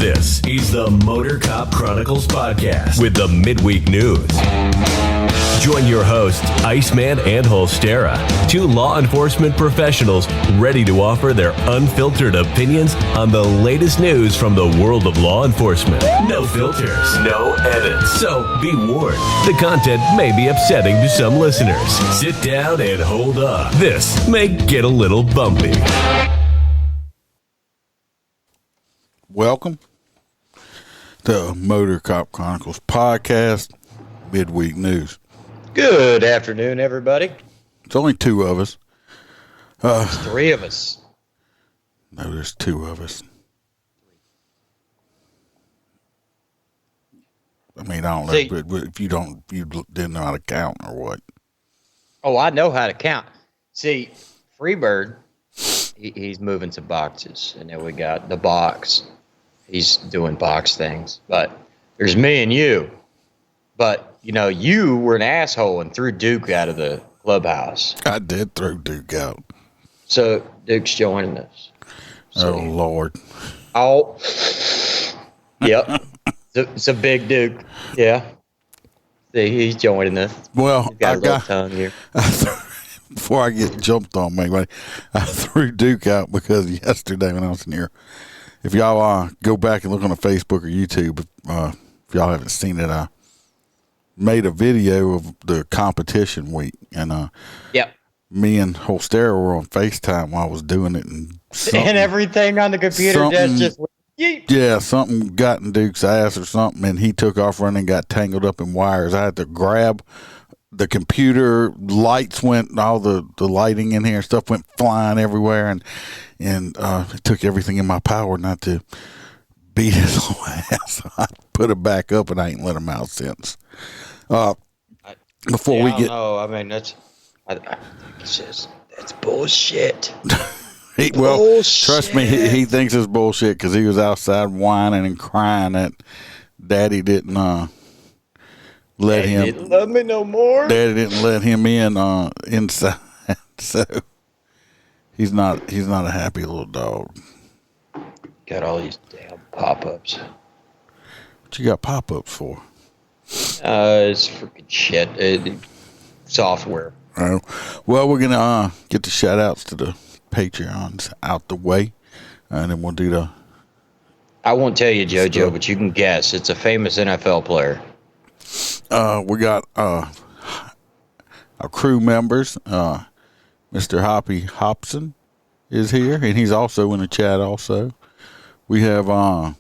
This is the Motor Cop Chronicles podcast with the midweek news. Join your hosts, Iceman and Holstera, two law enforcement professionals ready to offer their unfiltered opinions on the latest news from the world of law enforcement. No filters, no edits. So be warned, the content may be upsetting to some listeners. Sit down and hold up. This may get a little bumpy. Welcome to Motor Cop Chronicles podcast, midweek news. Good afternoon, everybody. It's only two of us. There's three of us. No, there's two of us. I mean, I don't know, but if you didn't know how to count or what? Oh, I know how to count. See, Freebird, he's moving some boxes, and then we got the box. He's doing box things, but there's me and you. But, you know, you were an asshole and threw Duke out of the clubhouse. I did throw Duke out. So Duke's joining us. So, oh, Lord. Oh, yep. It's a big Duke. Yeah. See, he's joining us. Well, he's got a little tongue here. Before I get jumped on, anybody, I threw Duke out because yesterday when I was in here, if y'all go back and look on the Facebook or YouTube, if y'all haven't seen it, I made a video of the competition week, and yep. Me and Holstera were on FaceTime while I was doing it, and everything on the computer just yeet. Yeah, something got in Duke's ass or something, and he took off running and got tangled up in wires. I had to grab the computer, lights went, all the lighting in here and stuff went flying everywhere, and it took everything in my power not to beat his whole ass. I put it back up, and I ain't let him out since. Before we get, I mean, that's bullshit. Trust me, he thinks it's bullshit because he was outside whining and crying that Daddy didn't let him. Didn't love me no more. Daddy didn't let him inside, so he's not a happy little dog. Got all these damn pop-ups. What you got pop-ups for? It's freaking shit. Software. Oh, well, we're gonna get the shout outs to the Patreons out the way, and then we'll do the. I won't tell you, JoJo, but you can guess. It's a famous NFL player. We got our crew members. Mr. Hoppy Hobson is here, and he's also in the chat. Also, we have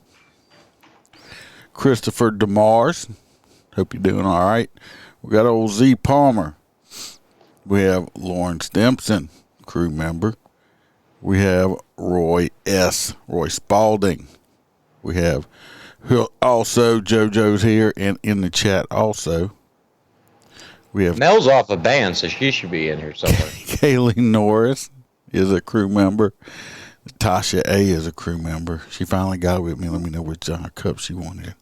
Christopher DeMars. Hope you're doing all right. We got old Z Palmer. We have Lauren Stimson, crew member. We have Roy Spalding. We have also JoJo's here and in the chat also. We have Mel's off a band, so she should be in here somewhere. Kaylee Norris is a crew member. Tasha A is a crew member. She finally got with me. Let me know which cup she wanted.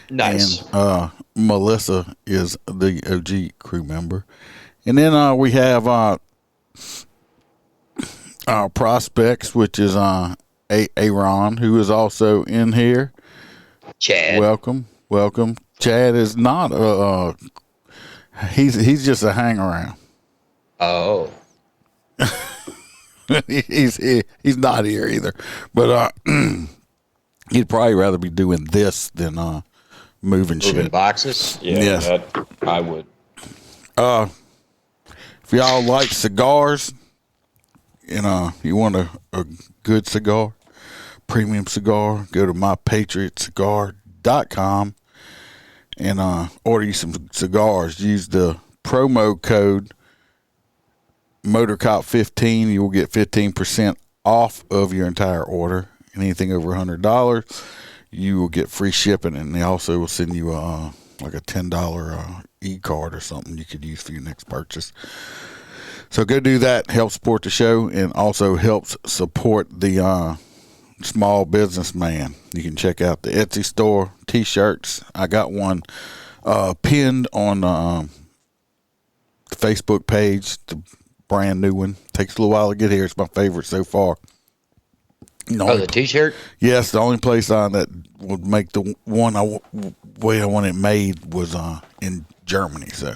Nice. And Melissa is the OG crew member. And then we have our prospects, which is Aaron, who is also in here. Chad. Welcome. Chad is not he's just a hang around. Oh. he's not here either. But he'd probably rather be doing this than moving shit. Boxes? Yeah, yes. That I would. If y'all like cigars, and you want a good cigar, premium cigar, go to mypatriotcigar.com and order you some cigars. Use the promo code MotorCop15. You will get 15% off of your entire order. Anything over $100, you will get free shipping, and they also will send you like a $10 e-card or something you could use for your next purchase. So go do that. Help support the show, and also helps support the small businessman. You can check out the Etsy store, T-shirts. I got one pinned on the Facebook page, the brand new one. Takes a little while to get here. It's my favorite so far. Oh, the T-shirt? Yes, the only place that would make the one way I want it made was in Germany. So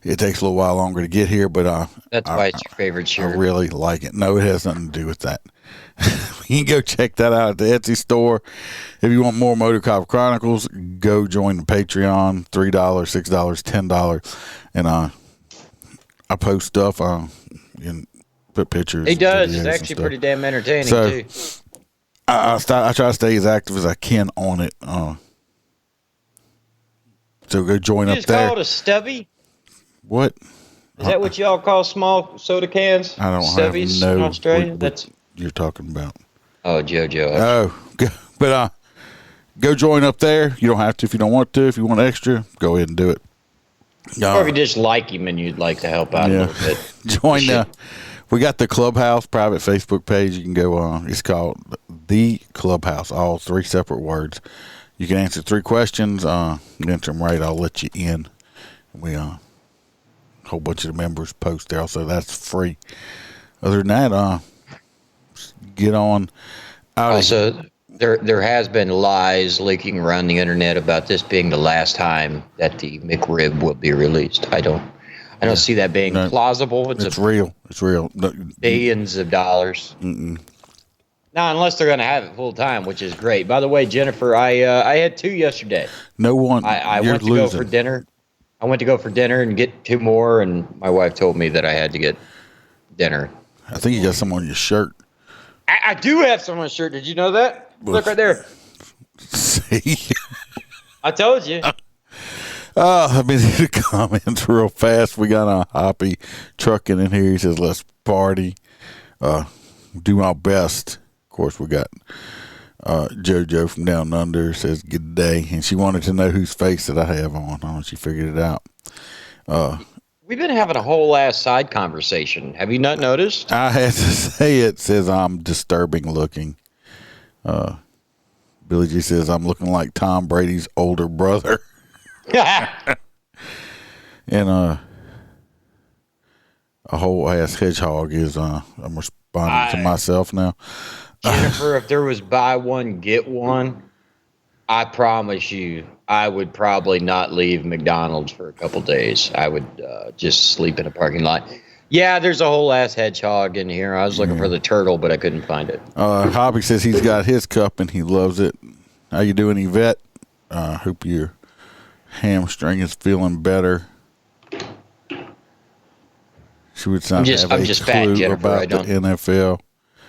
it takes a little while longer to get here, but That's why it's your favorite shirt. I really like it. No, it has nothing to do with that. You can go check that out at the Etsy store. If you want more Motor Cop Chronicles, go join the Patreon. $3, $6, $10, and I post stuff. And put pictures. He does. It's actually pretty damn entertaining too. I try to stay as active as I can on it. So go join up there. You just call it a stubby? What? Is that what y'all call small soda cans? I don't Stubbies have in Australia? What you're talking about. Oh, JoJo. Oh, but go join up there. You don't have to if you don't want to. If you want extra, go ahead and do it. Or if you just like him and you'd like to help out a little bit. Join we got the Clubhouse private Facebook page. You can go on. It's called The Clubhouse, all 3 separate words. You can answer 3 questions. You answer them right, I'll let you in. We a whole bunch of the members post there, so that's free. Other than that, get on out. Also, there has been lies leaking around the internet about this being the last time that the McRib will be released. I don't see that being plausible. It's real. It's real. Billions of dollars. Now, unless they're going to have it full time, which is great. By the way, Jennifer, I had 2 yesterday. No one. I went to go for dinner. I went to go for dinner and get 2 more, and my wife told me that I had to get dinner. I think you got some on your shirt. I do have some on my shirt. Did you know that? Look right there. See? I told you. I've been in the comments real fast. We got a Hoppy trucking in here. He says, let's party. Do my best. Of course, we got JoJo from Down Under says, good day. And she wanted to know whose face that I have on. I don't know if she figured it out. We've been having a whole ass side conversation. Have you not noticed? I had to say it. Says I'm disturbing looking. Billy G says I'm looking like Tom Brady's older brother. And a whole ass hedgehog is I'm responding to myself now. Jennifer, if there was buy one get one, I promise you I would probably not leave McDonald's for a couple days. I would just sleep in a parking lot. Yeah, there's a whole ass hedgehog in here. I was looking for the turtle, but I couldn't find it. Hobby says he's got his cup and he loves it. How you doing, Yvette? Hope your hamstring is feeling better. She would sound I'm just fat, Jennifer. About the NFL.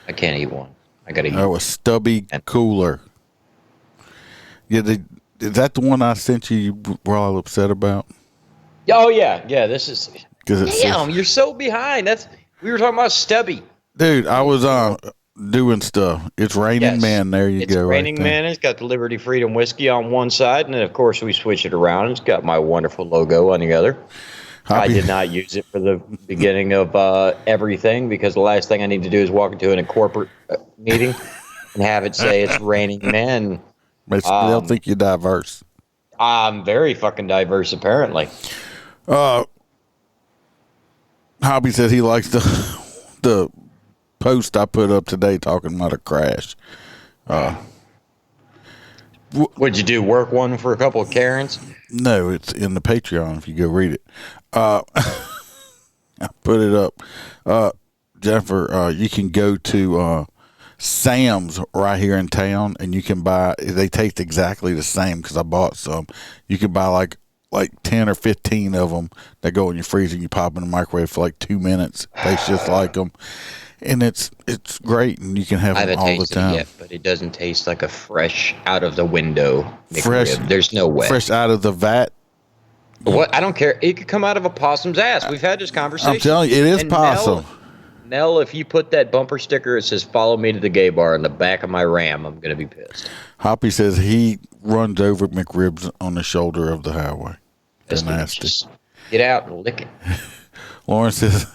I can't eat one. I gotta eat. Oh, a stubby cooler. Yeah, is that the one I sent you? You were all upset about? Oh yeah. This is. Damn, you're so behind. We were talking about stubby. Dude, I was doing stuff. It's Raining Man. There you go. It's Raining Man. It's got the Liberty Freedom whiskey on one side, and then of course we switch it around. It's got my wonderful logo on the other. I did not use it for the beginning of everything because the last thing I need to do is walk into a corporate meeting and have it say it's Raining Man. They'll think you're diverse. I'm very fucking diverse, apparently. Hobby says he likes the post I put up today talking about a crash. What'd you do? Work one for a couple of Karens? No, it's in the Patreon if you go read it. I put it up. Jennifer, you can go to Sam's right here in town, and you can buy. They taste exactly the same because I bought some. You can buy like 10 or 15 of them that go in your freezer. And you pop in the microwave for like 2 minutes. Tastes just like them, and it's great, and you can have them all the time. It yet, but it doesn't taste like a fresh out of the window McRib. There's no way. Fresh out of the vat. What? I don't care. It could come out of a possum's ass. We've had this conversation. I'm telling you, it is possum. Nell, if you put that bumper sticker, it says "Follow me to the gay bar" in the back of my Ram, I'm gonna be pissed. Hoppy says he runs over McRibs on the shoulder of the highway. That's nasty. Just get out and lick it. Lauren says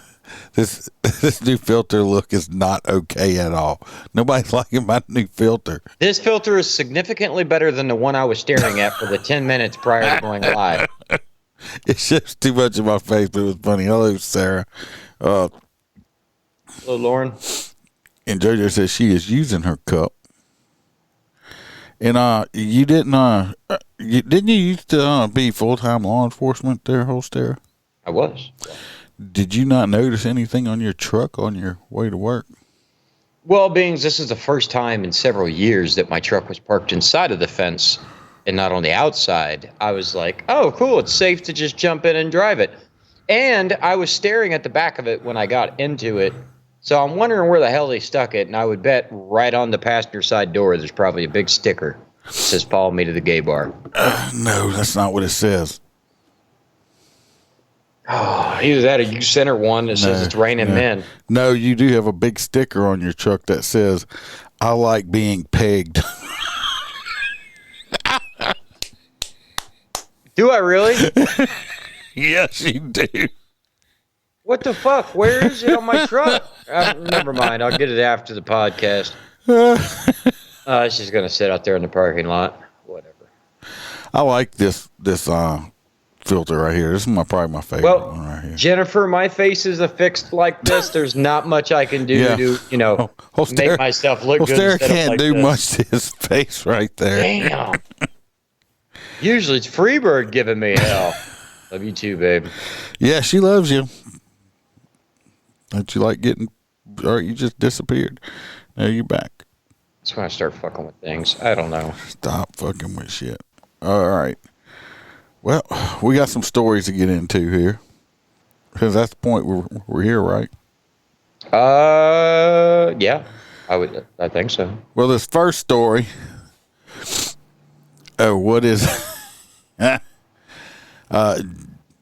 this new filter look is not okay at all. Nobody's liking my new filter. This filter is significantly better than the one I was staring at for the 10 minutes prior to going live. It shows too much of my face, but it was funny. Hello, Sarah. Hello, Lauren. And JoJo says she is using her cup. And you didn't didn't you used to be full-time law enforcement there, Holster? I was. Did you not notice anything on your truck on your way to work? Well, being this is the first time in several years that my truck was parked inside of the fence and not on the outside, I was like, oh, cool, it's safe to just jump in and drive it. And I was staring at the back of it when I got into it. So I'm wondering where the hell they stuck it, and I would bet right on the passenger side door there's probably a big sticker that says, follow me to the gay bar. No, that's not what it says. Oh, either that or you sent her one that says it's raining men. No, you do have a big sticker on your truck that says, I like being pegged. Do I really? Yes, you do. What the fuck? Where is it on my truck? Never mind. I'll get it after the podcast. It's just going to sit out there in the parking lot. Whatever. I like this filter right here. This is probably my favorite one right here. Jennifer, my face is affixed like this. There's not much I can do to, make myself look good. Holster can't do much to his face right there. Damn. Usually it's Freebird giving me hell. Love you too, babe. Yeah, she loves you. Don't you like getting, or you just disappeared. Now you're back. That's when I start fucking with things. I don't know. Stop fucking with shit. All right. Well, we got some stories to get into here. Because that's the point we're here, right? Yeah. I think so. Well, this first story. Oh, what is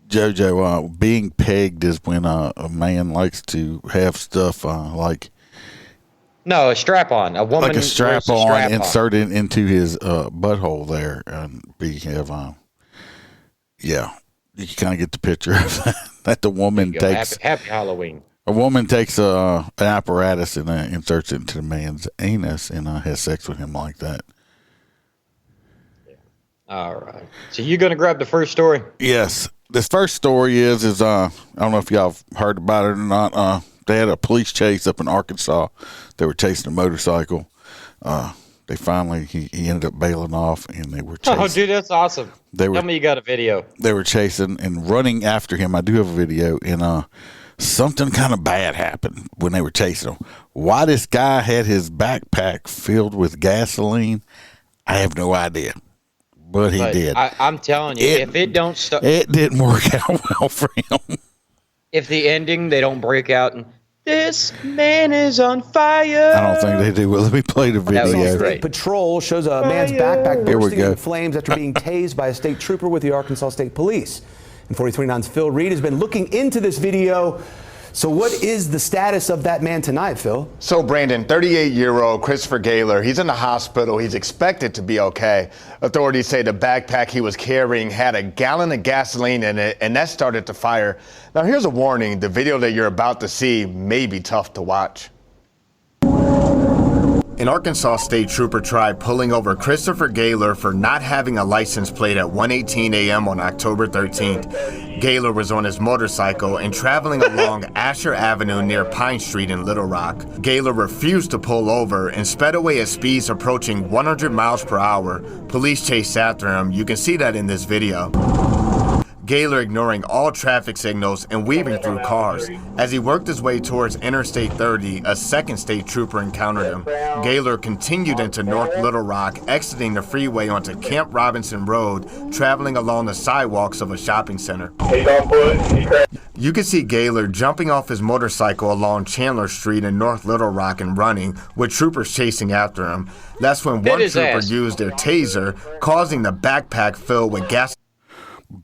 JoJo, being pegged is when a man likes to have stuff like... No, a strap-on. A woman like a strap-on strap inserted into his butthole there. And yeah, you can kind of get the picture of that. That the woman takes... Happy Halloween. A woman takes an apparatus and inserts it into the man's anus and has sex with him like that. All right. So you're going to grab the first story? Yes. This first story is I don't know if y'all have heard about it or not. They had a police chase up in Arkansas. They were chasing a motorcycle. They finally, he ended up bailing off, and they were chasing. Oh, dude, that's awesome. Tell me you got a video. They were chasing and running after him. I do have a video, and something kind of bad happened when they were chasing him. Why this guy had his backpack filled with gasoline, I have no idea. But he did. I'm telling you, if it don't stop, it didn't work out well for him. If the ending, they don't break out and this man is on fire. I don't think they do. Well, let me play the video. State Patrol shows a man's backpack bursting into flames after being tased by a state trooper with the Arkansas State Police. And 4039's Phil Reed has been looking into this video. So what is the status of that man tonight, Phil? So, Brandon, 38-year-old Christopher Gaylor, he's in the hospital. He's expected to be okay. Authorities say the backpack he was carrying had a gallon of gasoline in it, and that started to fire. Now, here's a warning. The video that you're about to see may be tough to watch. An Arkansas state trooper tried pulling over Christopher Gaylor for not having a license plate at 1:18 a.m. on October 13th. Gaylor was on his motorcycle and traveling along Asher Avenue near Pine Street in Little Rock. Gaylor refused to pull over and sped away at speeds approaching 100 miles per hour. Police chased after him. You can see that in this video. Gaylor ignoring all traffic signals and weaving through cars. As he worked his way towards Interstate 30, a second state trooper encountered him. Gaylor continued into North Little Rock, exiting the freeway onto Camp Robinson Road, traveling along the sidewalks of a shopping center. You can see Gaylor jumping off his motorcycle along Chandler Street in North Little Rock and running, with troopers chasing after him. That's when one trooper used their taser, causing the backpack filled with gas.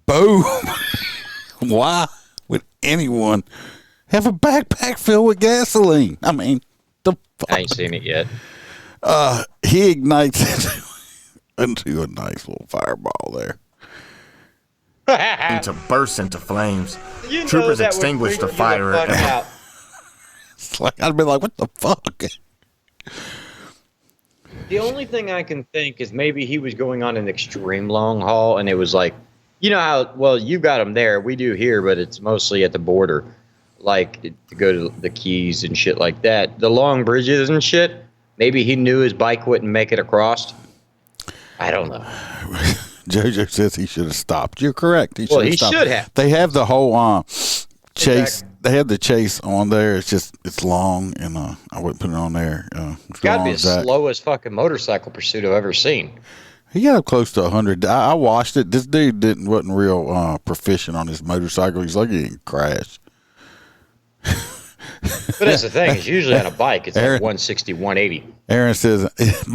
Boom. Why would anyone have a backpack filled with gasoline? I mean, the fuck? I ain't seen it yet. He ignites into a nice little fireball there. To burst into flames. Troopers extinguished the fire. It's like, I'd be like, what the fuck? The only thing I can think is maybe he was going on an extreme long haul, and it was like, you know how, well, you got them there. We do here, but it's mostly at the border. like to go to the Keys and shit like that. The long bridges and shit. Maybe he knew his bike wouldn't make it across. I don't know. JoJo says he should have stopped. You're correct. He stopped. should have. They have the whole chase. Exactly. They have the chase on there. It's long, and I wouldn't put it on there. It's got to be the slowest fucking motorcycle pursuit I've ever seen. He got up close to 100. I watched it. This dude wasn't real proficient on his motorcycle. He's like he didn't crash. But that's the thing. It's usually on a bike. It's like 160, 180. Aaron says,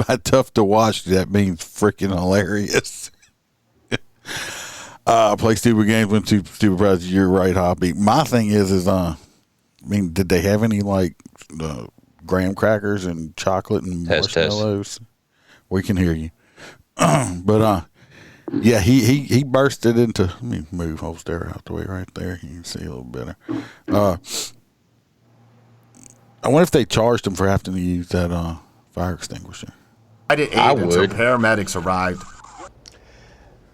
by tough to watch, that means freaking hilarious. Play stupid games, win stupid prizes. You're right, Hobby. My thing is, I mean, did they have any like graham crackers and chocolate and marshmallows? We can hear you. But yeah, he bursted into. Let me move Holster out the way right there. You can see a little better. I wonder if they charged him for having to use that fire extinguisher. I did aid until paramedics arrived.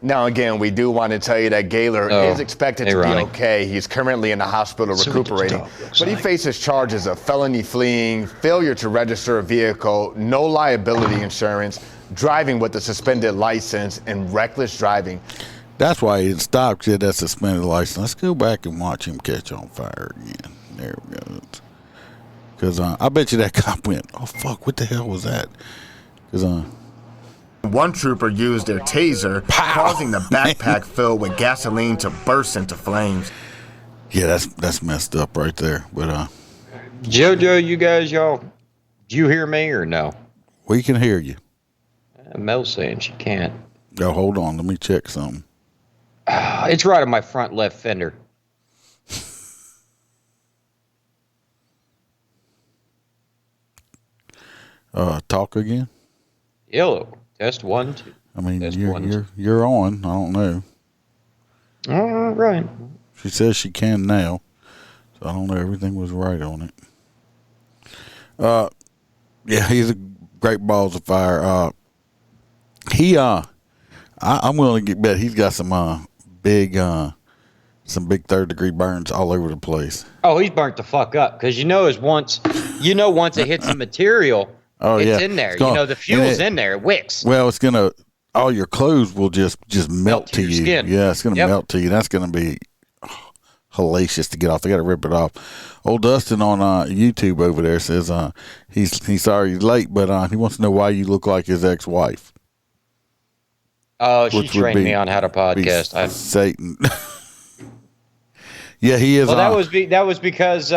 Now, again, we do want to tell you that Gaylor is expected to be okay. He's currently in the hospital recuperating, but he faces charges of felony fleeing, failure to register a vehicle, no liability insurance, driving with a suspended license, and reckless driving. That's why he didn't stop, because he had that suspended license. Let's go back and watch him catch on fire again. There we go. Because I bet you that cop went, oh, fuck, what the hell was that? Because one trooper used their taser, causing the backpack filled with gasoline to burst into flames. Yeah, that's messed up right there. But JoJo, you guys, y'all, do you hear me or no? We can hear you. Mel's saying she can't. Oh, hold on. Let me check something. It's right on my front left fender. Talk again. Hello. Test 1, 2. I mean, you're on. I don't know. All right. She says she can now, so I don't know. Everything was right on it. Yeah, he's a great balls of fire. I'm willing to bet he's got some big third degree burns all over the place. Oh, he's burnt the fuck up because once it hits the material. It's in there. The fuel's in there. It wicks. Well, it's gonna. All your clothes will just melt to you. Skin. Yeah, it's gonna melt to you. That's gonna be hellacious to get off. They got to rip it off. Old Dustin on YouTube over there says he's sorry he's late, but he wants to know why you look like his ex-wife. Oh, she trained me on how to podcast. Satan. Yeah, he is. Well, that was because.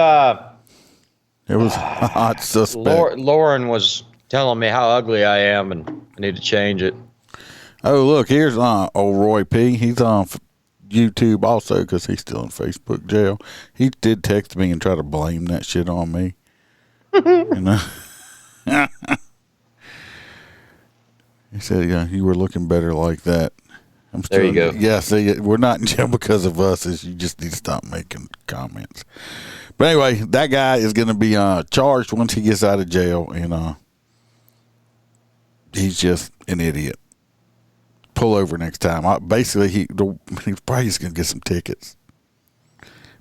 It was a hot suspect. Lauren was telling me how ugly I am and I need to change it. Oh, look, here's old Roy P. He's on YouTube also because he's still in Facebook jail. He did text me and try to blame that shit on me. He said, yeah, you were looking better like that. There you go. Yeah, see, we're not in jail because of us. You just need to stop making comments. But anyway, that guy is going to be charged once he gets out of jail, and he's just an idiot. Pull over next time. Basically, he's probably just going to get some tickets.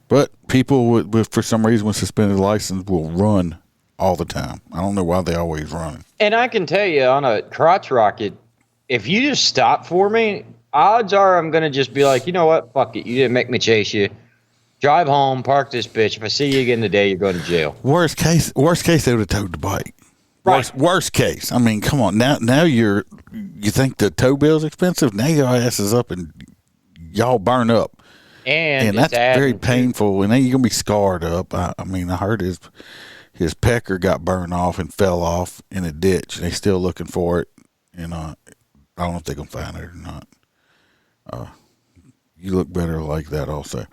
But people with for some reason with suspended license will run all the time. I don't know why they always run. And I can tell you on a crotch rocket, if you just stop for me, odds are I'm going to just be like, you know what? Fuck it. You didn't make me chase you. Drive home, park this bitch. If I see you again today, you're going to jail. Worst case, they would have towed the bike. Right. Worst case. I mean, come on. Now you think the tow bill's expensive? Now your ass is up and y'all burn up. And that's very painful. And then you're going to be scarred up. I mean, I heard his pecker got burned off and fell off in a ditch. They're still looking for it. And I don't know if they're going to find it or not. You look better like that also.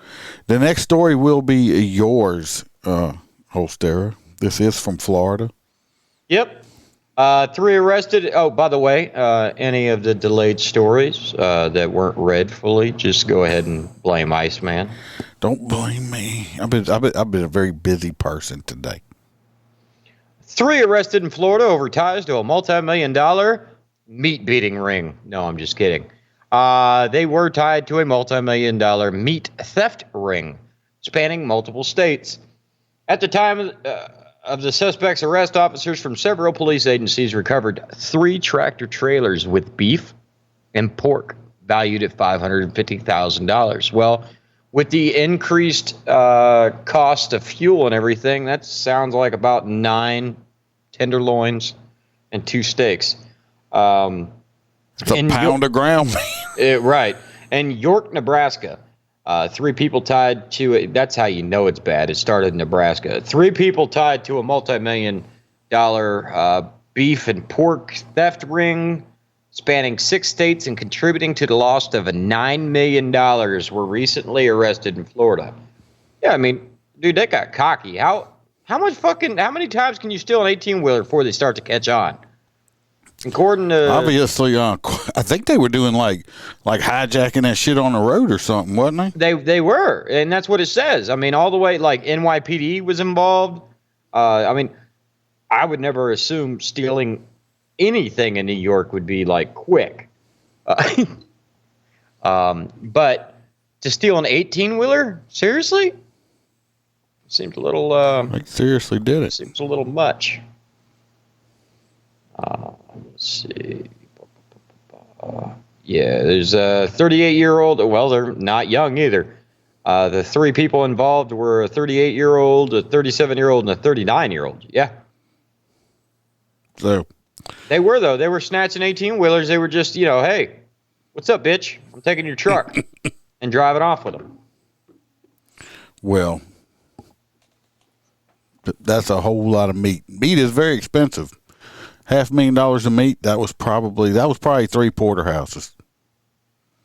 The next story will be yours, Holstera. This is from Florida. Yep. 3 arrested. Oh, by the way, any of the delayed stories that weren't read fully, just go ahead and blame Iceman. Don't blame me. I've been a very busy person today. 3 arrested in Florida over ties to a multi-million-dollar meat beating ring. No, I'm just kidding. They were tied to a multi-million-dollar meat theft ring spanning multiple states. At the time of the suspect's arrest, officers from several police agencies recovered 3 tractor trailers with beef and pork valued at $550,000. Well, with the increased cost of fuel and everything, that sounds like about 9 tenderloins and 2 steaks. It's a pound of ground beef. Right. In York, Nebraska, 3 people tied to it. That's how you know it's bad. It started in Nebraska. 3 people tied to a multi-million-dollar beef and pork theft ring spanning 6 states and contributing to the loss of $9 million were recently arrested in Florida. Yeah, I mean, dude, they got cocky. How many times can you steal an 18-wheeler before they start to catch on? According to obviously, I think they were doing like hijacking that shit on the road or something, wasn't they? They were, and that's what it says. I mean, all the way like NYPD was involved. I mean, I would never assume stealing anything in New York would be like quick, but to steal an 18-wheeler, seriously, seems a little. Like seriously, did it? Seems a little much. Let's see. Yeah, there's a 38-year-old. Well, they're not young either. The 3 people involved were a 38-year-old, a 37-year-old, and a 39-year-old. Yeah. So. They were, though. They were snatching 18-wheelers. They were just, hey, what's up, bitch? I'm taking your truck and driving off with them. Well, that's a whole lot of meat. Meat is very expensive. $500,000 of meat. That was probably 3 porterhouses.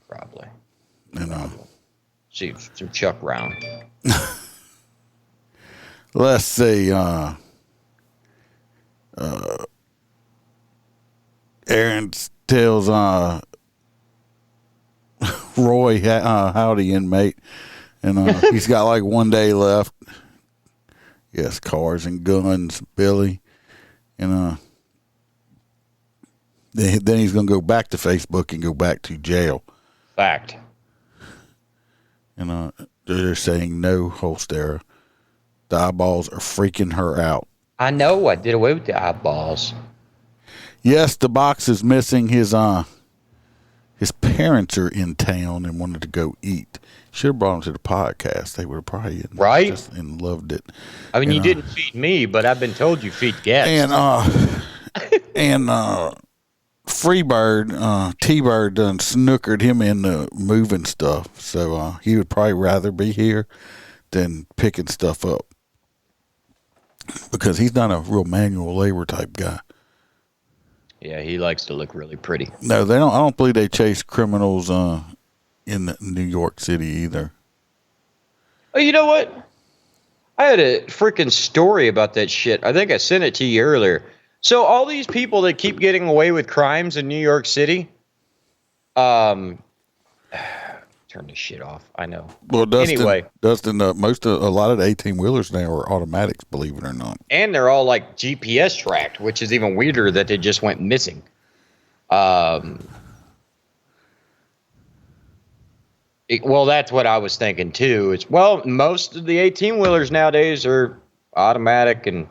Probably. See, some Chuck Round. Let's see. Aaron tells Roy, howdy, inmate, and he's got like 1 day left. Yes, cars and guns, Billy, and then he's going to go back to Facebook and go back to jail. Fact. And they're saying no, Holstera. The eyeballs are freaking her out. I know. I did away with the eyeballs. Yes, the box is missing. His parents are in town and wanted to go eat. Should have brought him to the podcast. They would have probably and loved it. I mean, you didn't feed me, but I've been told you feed guests. And Freebird, T-Bird done snookered him into moving stuff. So he would probably rather be here than picking stuff up. Because he's not a real manual labor type guy. Yeah, he likes to look really pretty. No, they don't. I don't believe they chase criminals in New York City either. Oh, you know what? I had a freaking story about that shit. I think I sent it to you earlier. So all these people that keep getting away with crimes in New York City, turn this shit off. I know. Well, Dustin, anyway, a lot of the 18-wheelers now are automatics, believe it or not. And they're all like GPS tracked, which is even weirder that they just went missing. Well, that's what I was thinking too. Most of the 18-wheelers nowadays are automatic, and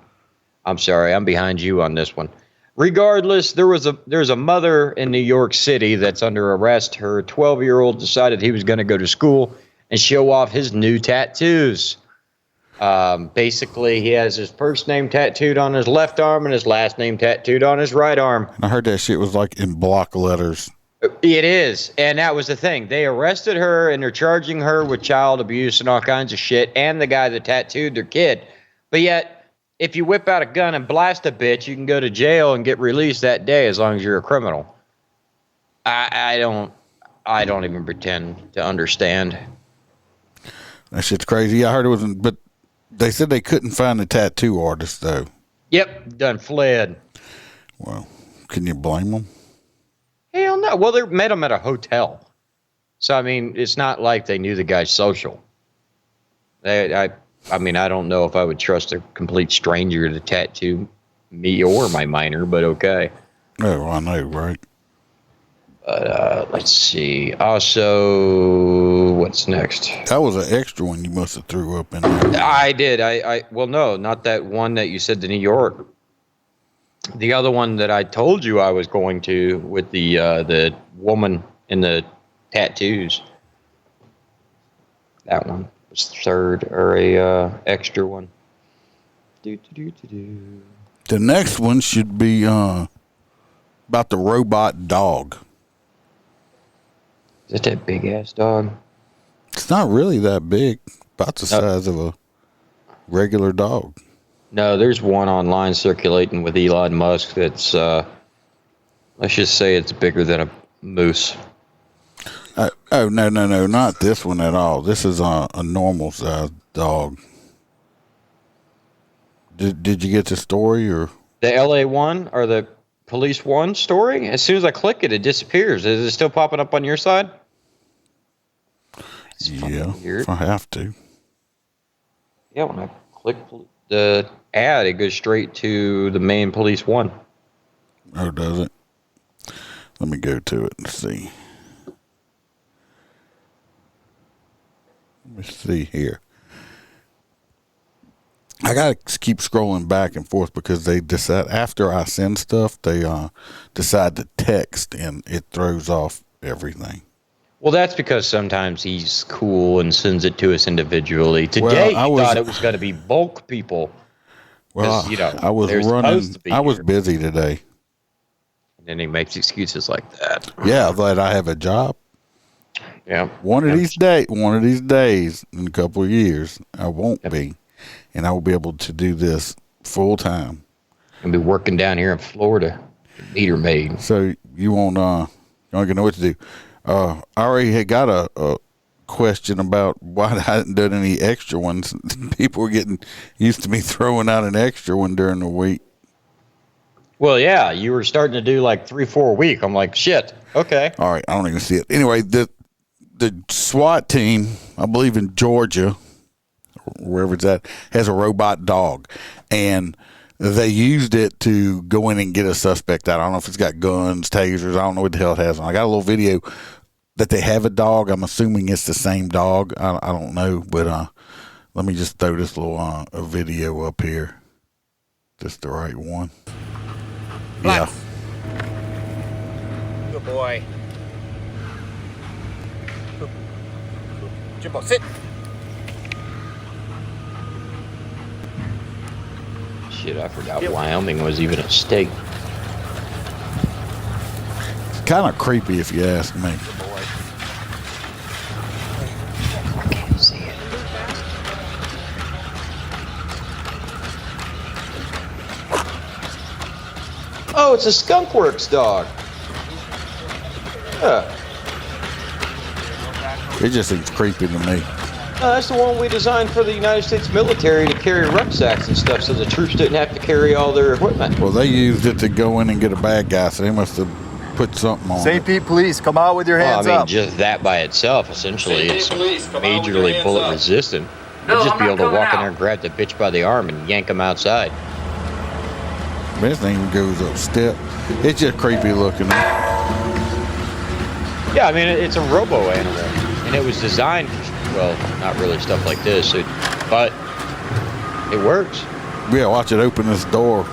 I'm sorry, I'm behind you on this one. Regardless, there's a mother in New York City that's under arrest. Her 12-year-old decided he was going to go to school and show off his new tattoos. Basically, he has his first name tattooed on his left arm and his last name tattooed on his right arm. I heard that shit was like in block letters. It is, and that was the thing. They arrested her, and they're charging her with child abuse and all kinds of shit, and the guy that tattooed their kid. But yet, if you whip out a gun and blast a bitch, you can go to jail and get released that day as long as you're a criminal. I don't even pretend to understand. That shit's crazy. I heard it wasn't, but they said they couldn't find the tattoo artist though. Yep, done fled. Well, can you blame them? Hell no. Well, they met him at a hotel. So, I mean, it's not like they knew the guy's social. I mean, I don't know if I would trust a complete stranger to tattoo me or my minor, but okay. Oh, I know, right? But let's see. Also, what's next? That was an extra one you must have threw up in there. I did. Well, no, not that one that you said to New York. The other one that I told you I was going to with the woman in the tattoos. That one was third, or a extra one. The next one should be about the robot dog. Is that big ass dog? It's not really that big. About the size of a regular dog. No, there's one online circulating with Elon Musk that's, let's just say it's bigger than a moose. Oh, no, not this one at all. This is a normal sized dog. Did you get the story or? The LA one or the police one story? As soon as I click it, it disappears. Is it still popping up on your side? Yeah, if I have to. Yeah, when I click the ad, it goes straight to the main police one. Oh, does it? Let me go to it and see. Let me see here. I gotta keep scrolling back and forth because they decide after I send stuff, they decide to text and it throws off everything. Well, that's because sometimes he's cool and sends it to us individually. Today, he thought it was going to be bulk people. Well, I was running. I was busy today. And then he makes excuses like that. Yeah, that I have a job. Yeah. One of these days, in a couple of years, I won't be, and I will be able to do this full time. I'll be working down here in Florida, meter maid. So you won't know what to do. I already had got a question about why I hadn't done any extra ones. People were getting used to me throwing out an extra one during the week. Well, yeah, you were starting to do like 3-4 a week. I'm like, shit. Okay. All right, I don't even see it. Anyway, the SWAT team, I believe in Georgia, wherever it's at, has a robot dog, and they used it to go in and get a suspect out. I don't know if it's got guns, tasers. I don't know what the hell it has on. I got a little video that they have a dog. I'm assuming it's the same dog. I don't know, but let me just throw this little a video up here. Just the right one. Black. Yeah. Good boy. Jimbo, sit. Shit, I forgot Wyoming was even a state. It's kind of creepy if you ask me. Good boy. I can't see it. Oh, it's a Skunkworks dog. Yeah. It just seems creepy to me. That's the one we designed for the United States military to carry rucksacks and stuff so the troops didn't have to carry all their equipment. Well, they used it to go in and get a bad guy, so they must have put something on St. it. Pete Police, come out with your hands up. Just that by itself, essentially, it's majorly bullet resistant. You'd just be able to walk in there and grab the bitch by the arm and yank him outside. This thing goes up step. It's just creepy looking. Yeah, I mean, it's a robo animal, and it was designed for, well, not really stuff like this, but it works. Yeah, watch it open this door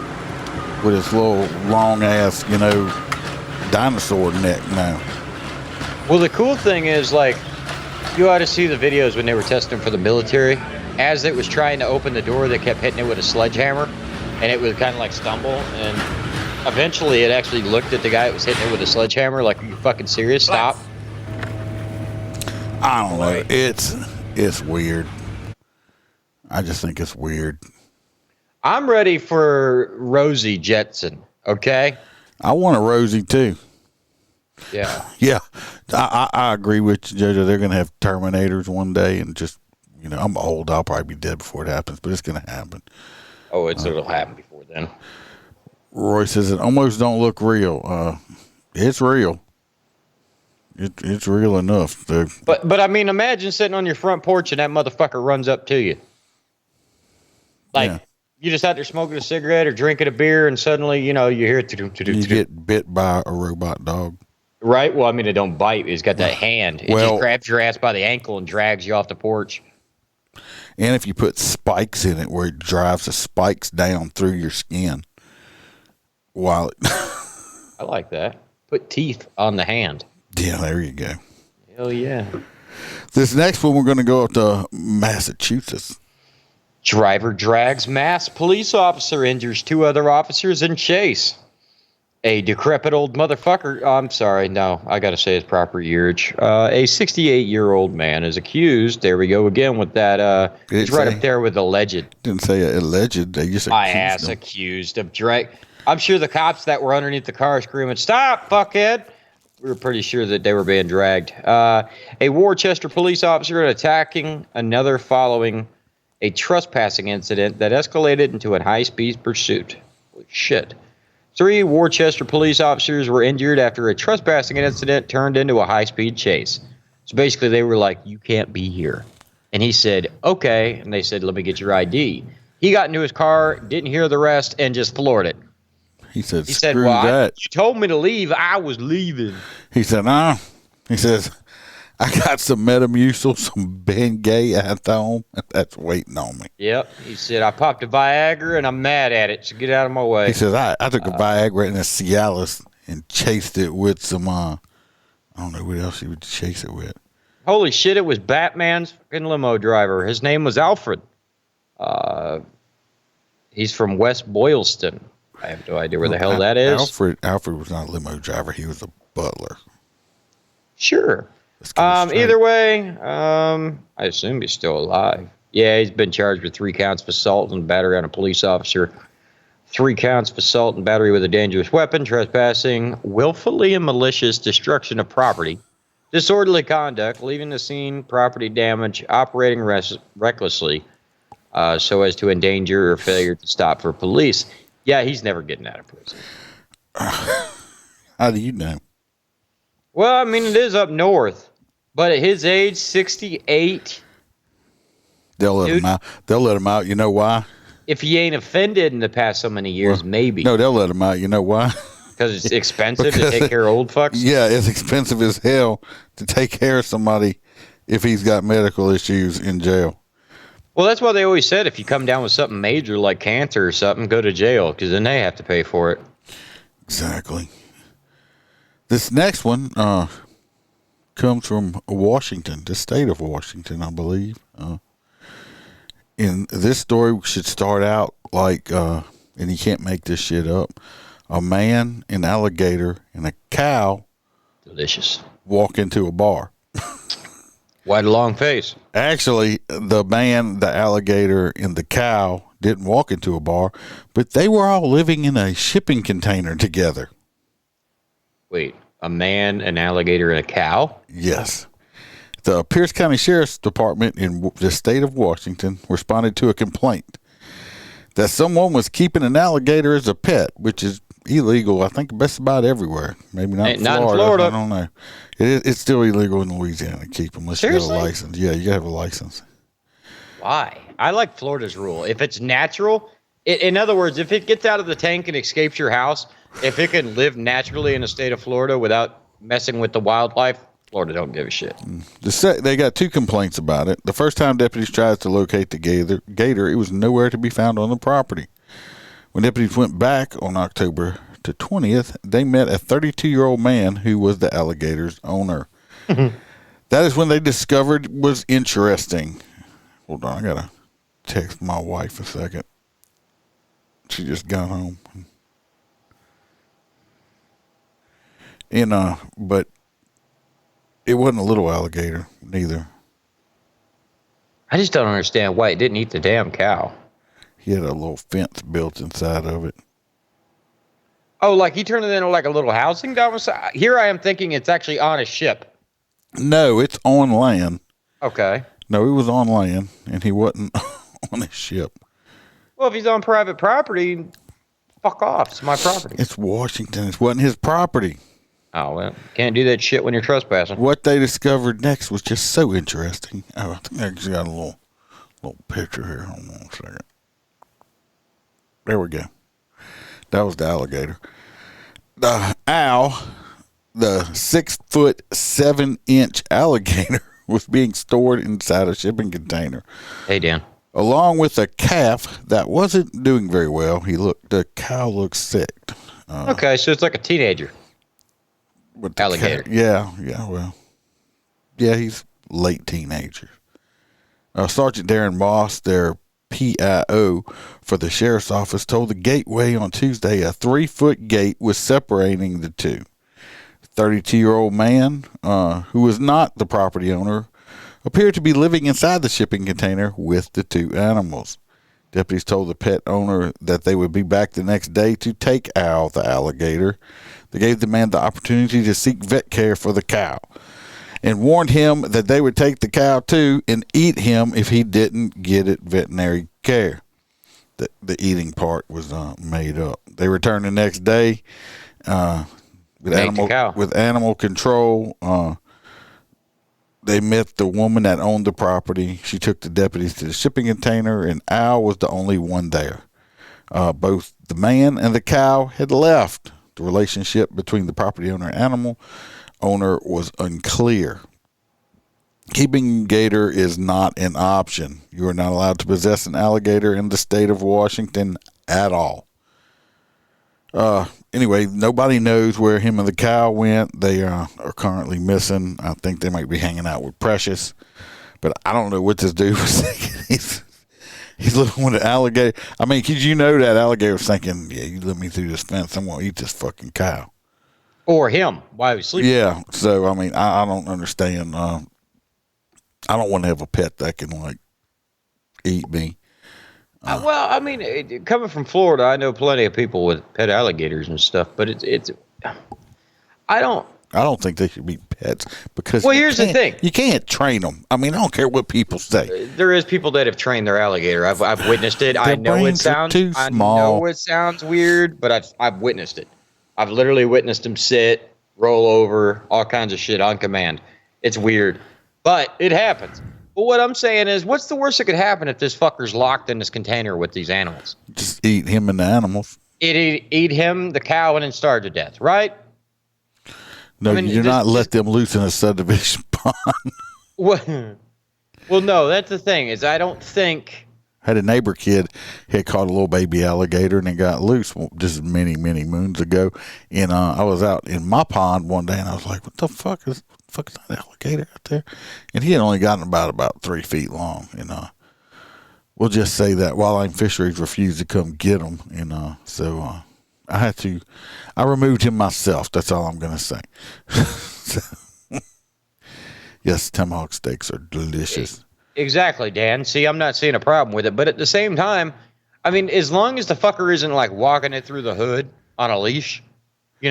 with its little long ass, dinosaur neck now. Well, the cool thing is, like, you ought to see the videos when they were testing for the military. As it was trying to open the door, they kept hitting it with a sledgehammer, and it would kind of like stumble, and eventually it actually looked at the guy that was hitting it with a sledgehammer like, are you fucking serious? Stop. I don't know. It's weird. I just think it's weird. I'm ready for Rosie Jetson, okay? I want a Rosie too. Yeah. Yeah, I agree with you, Jojo. They're going to have Terminators one day, and just, I'm old. I'll probably be dead before it happens, but it's going to happen. Oh, it'll happen before then. Roy says it almost don't look real. It's real. It's real enough. But I mean, imagine sitting on your front porch and that motherfucker runs up to you. Like, you just out there smoking a cigarette or drinking a beer, and suddenly, you hear it. You get bit by a robot dog. Right? Well, I mean, it don't bite. It's got that hand. It Well, just grabs your ass by the ankle and drags you off the porch. And if you put spikes in it, where it drives the spikes down through your skin, while it I like that. Put teeth on the hand. yeah, there you go. Hell yeah. This next one, we're going to go up to Massachusetts. Driver drags mass police officer, injures 2 other officers in chase. A decrepit old motherfucker. I'm sorry. No, I got to say his proper yearage. A 68-year-old man is accused. There we go again with that. It's right up there with alleged. Didn't say alleged. They just My ass him. Accused of drag. I'm sure the cops that were underneath the car screaming, "Stop, fuckhead!" We were pretty sure that they were being dragged. A Worcester police officer attacking another following a trespassing incident that escalated into a high-speed pursuit. Holy shit. 3 Worcester police officers were injured after a trespassing incident turned into a high-speed chase. So basically they were like, you can't be here. And he said, okay. And they said, let me get your ID. He got into his car, didn't hear the rest, and just floored it. He said, well, that. You told me to leave. I was leaving. He said, nah. He says, I got some Metamucil, some Bengay at home. That's waiting on me. Yep. He said, I popped a Viagra and I'm mad at it, so get out of my way. He says, I took a Viagra and a Cialis and chased it with some, I don't know what else he would chase it with. Holy shit, it was Batman's fucking limo driver. His name was Alfred. He's from West Boylston. I have no idea where the hell that is. Alfred was not a limo driver. He was a butler. Sure. Either way, I assume he's still alive. Yeah, he's been charged with 3 counts of assault and battery on a police officer, 3 counts of assault and battery with a dangerous weapon, trespassing, willfully and malicious destruction of property, disorderly conduct, leaving the scene, property damage, operating recklessly, so as to endanger or failure to stop for police. Yeah, he's never getting out of prison. How do you know? Well, I mean, it is up north, but at his age, 68. They'll let him out. They'll let him out. You know why? If he ain't offended in the past so many years, maybe. No, they'll let him out. You know why? Because it's expensive to take care of old fucks? Yeah, it's expensive as hell to take care of somebody if he's got medical issues in jail. Well, that's why they always said if you come down with something major like cancer or something, go to jail, because then they have to pay for it. Exactly. This next one comes from Washington, the state of Washington, I believe. And this story should start out like, and you can't make this shit up, a man, an alligator, and a cow Delicious. walk into a bar. Why the long face? Actually, the man, the alligator, and the cow didn't walk into a bar, but they were all living in a shipping container together. Wait, a man, an alligator, and a cow? Yes. The Pierce County Sheriff's Department in the state of Washington responded to a complaint that someone was keeping an alligator as a pet, which is illegal, I think, best about everywhere. Maybe not in Florida. I don't know. It's still illegal in Louisiana to keep them unless you have a license. Yeah, you got to have a license. Why? I like Florida's rule. If it's natural, in other words, if it gets out of the tank and escapes your house, if it can live naturally in the state of Florida without messing with the wildlife, Florida don't give a shit. They got 2 complaints about it. The first time deputies tried to locate the gator, it was nowhere to be found on the property. When deputies went back on October the 20th, they met a 32-year-old man who was the alligator's owner. That is when they discovered was interesting. Hold on, I got to text my wife a second. She just got home. And, but it wasn't a little alligator, neither. I just don't understand why it didn't eat the damn cow. He had a little fence built inside of it. Oh, like he turned it into like a little housing domicile? Here I am thinking it's actually on a ship. No, it's on land. Okay. No, he was on land, and he wasn't on a ship. Well, if he's on private property, fuck off. It's my property. It's Washington. It wasn't his property. Oh, well, can't do that shit when you're trespassing. What they discovered next was just so interesting. Oh, I think I just got a little picture here. Hold on a second. There we go. That was the alligator. The the 6'7" alligator was being stored inside a shipping container. Hey, Dan. Along with a calf that wasn't doing very well. The cow looked sick. Okay, so it's like a teenager. Alligator. Yeah, he's late teenager. Sergeant Darren Moss, their PIO for the sheriff's office, told the Gateway on Tuesday a 3-foot gate was separating the two. 32-year-old man, who was not the property owner, appeared to be living inside the shipping container with the two animals. Deputies told the pet owner that they would be back the next day to take Al, the alligator. They gave the man the opportunity to seek vet care for the cow and warned him that they would take the cow too and eat him if he didn't get it veterinary care. The eating part was made up. They returned the next day with animal control. They met the woman that owned the property. She took the deputies to the shipping container, and Al was the only one there. Both the man and the cow had left. The relationship between the property owner and animal owner was unclear. Keeping gator is not an option. You are not allowed to possess an alligator in the state of Washington at all. Anyway, nobody knows where him and the cow went. They are currently missing. I think they might be hanging out with Precious, but I don't know what this dude was thinking. He's living with an alligator. I mean, because you know that alligator was thinking, yeah, you let me through this fence, I'm going to eat this fucking cow. Or him while he was sleeping. Yeah, so, I mean, I don't understand. I don't want to have a pet that can, like, eat me. Well, I mean, coming from Florida, I know plenty of people with pet alligators and stuff, but it's I don't think they should be pets because. Well, here's the thing: you can't train them. I mean, I don't care what people say. There is people that have trained their alligator. I've witnessed it. I know it sounds too small. I know it sounds weird, but I've witnessed it. I've literally witnessed them sit, roll over, all kinds of shit on command. It's weird, but it happens. But what I'm saying is, what's the worst that could happen if this fucker's locked in this container with these animals? Just eat him and the animals. Eat him, the cow, and then starve to death, right? No, you do not let them loose in a subdivision pond. Well, no, that's the thing is I don't think. Had a neighbor kid had caught a little baby alligator and it got loose just many moons ago. And I was out in my pond one day and I was like, what the fuck is that alligator out there? And he had only gotten about 3 feet long. And we'll just say that Wildlife Fisheries refused to come get him. And so I removed him myself. That's all I'm going to say. Yes, tomahawk steaks are delicious. Exactly, Dan. See, I'm not seeing a problem with it. But at the same time, I mean, as long as the fucker isn't like walking it through the hood on a leash, he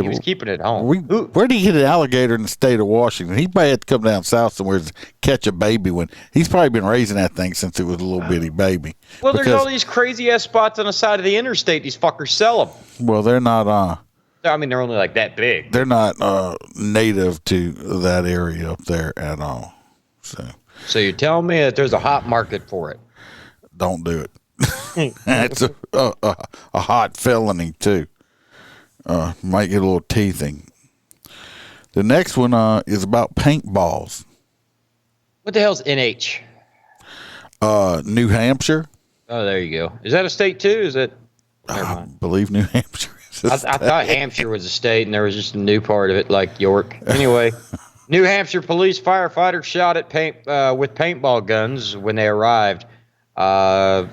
was keeping it home. Where did he get an alligator in the state of Washington? He probably had to come down south somewhere to catch a baby when he's probably been raising that thing since it was a little bitty baby. Well, there's all these crazy ass spots on the side of the interstate. These fuckers sell them. Well, they're not. I mean, they're only like that big. They're not native to that area up there at all. So you're telling me that there's a hot market for it? Don't do it. It's a hot felony too. Might get a little teething. The next one is about paintballs. What the hell's NH? New Hampshire. Oh, there you go. Is that a state too? Is it? I believe New Hampshire is a state. I thought Hampshire was a state, and there was just a new part of it, like York. Anyway, New Hampshire police firefighters shot at with paintball guns when they arrived. Ringy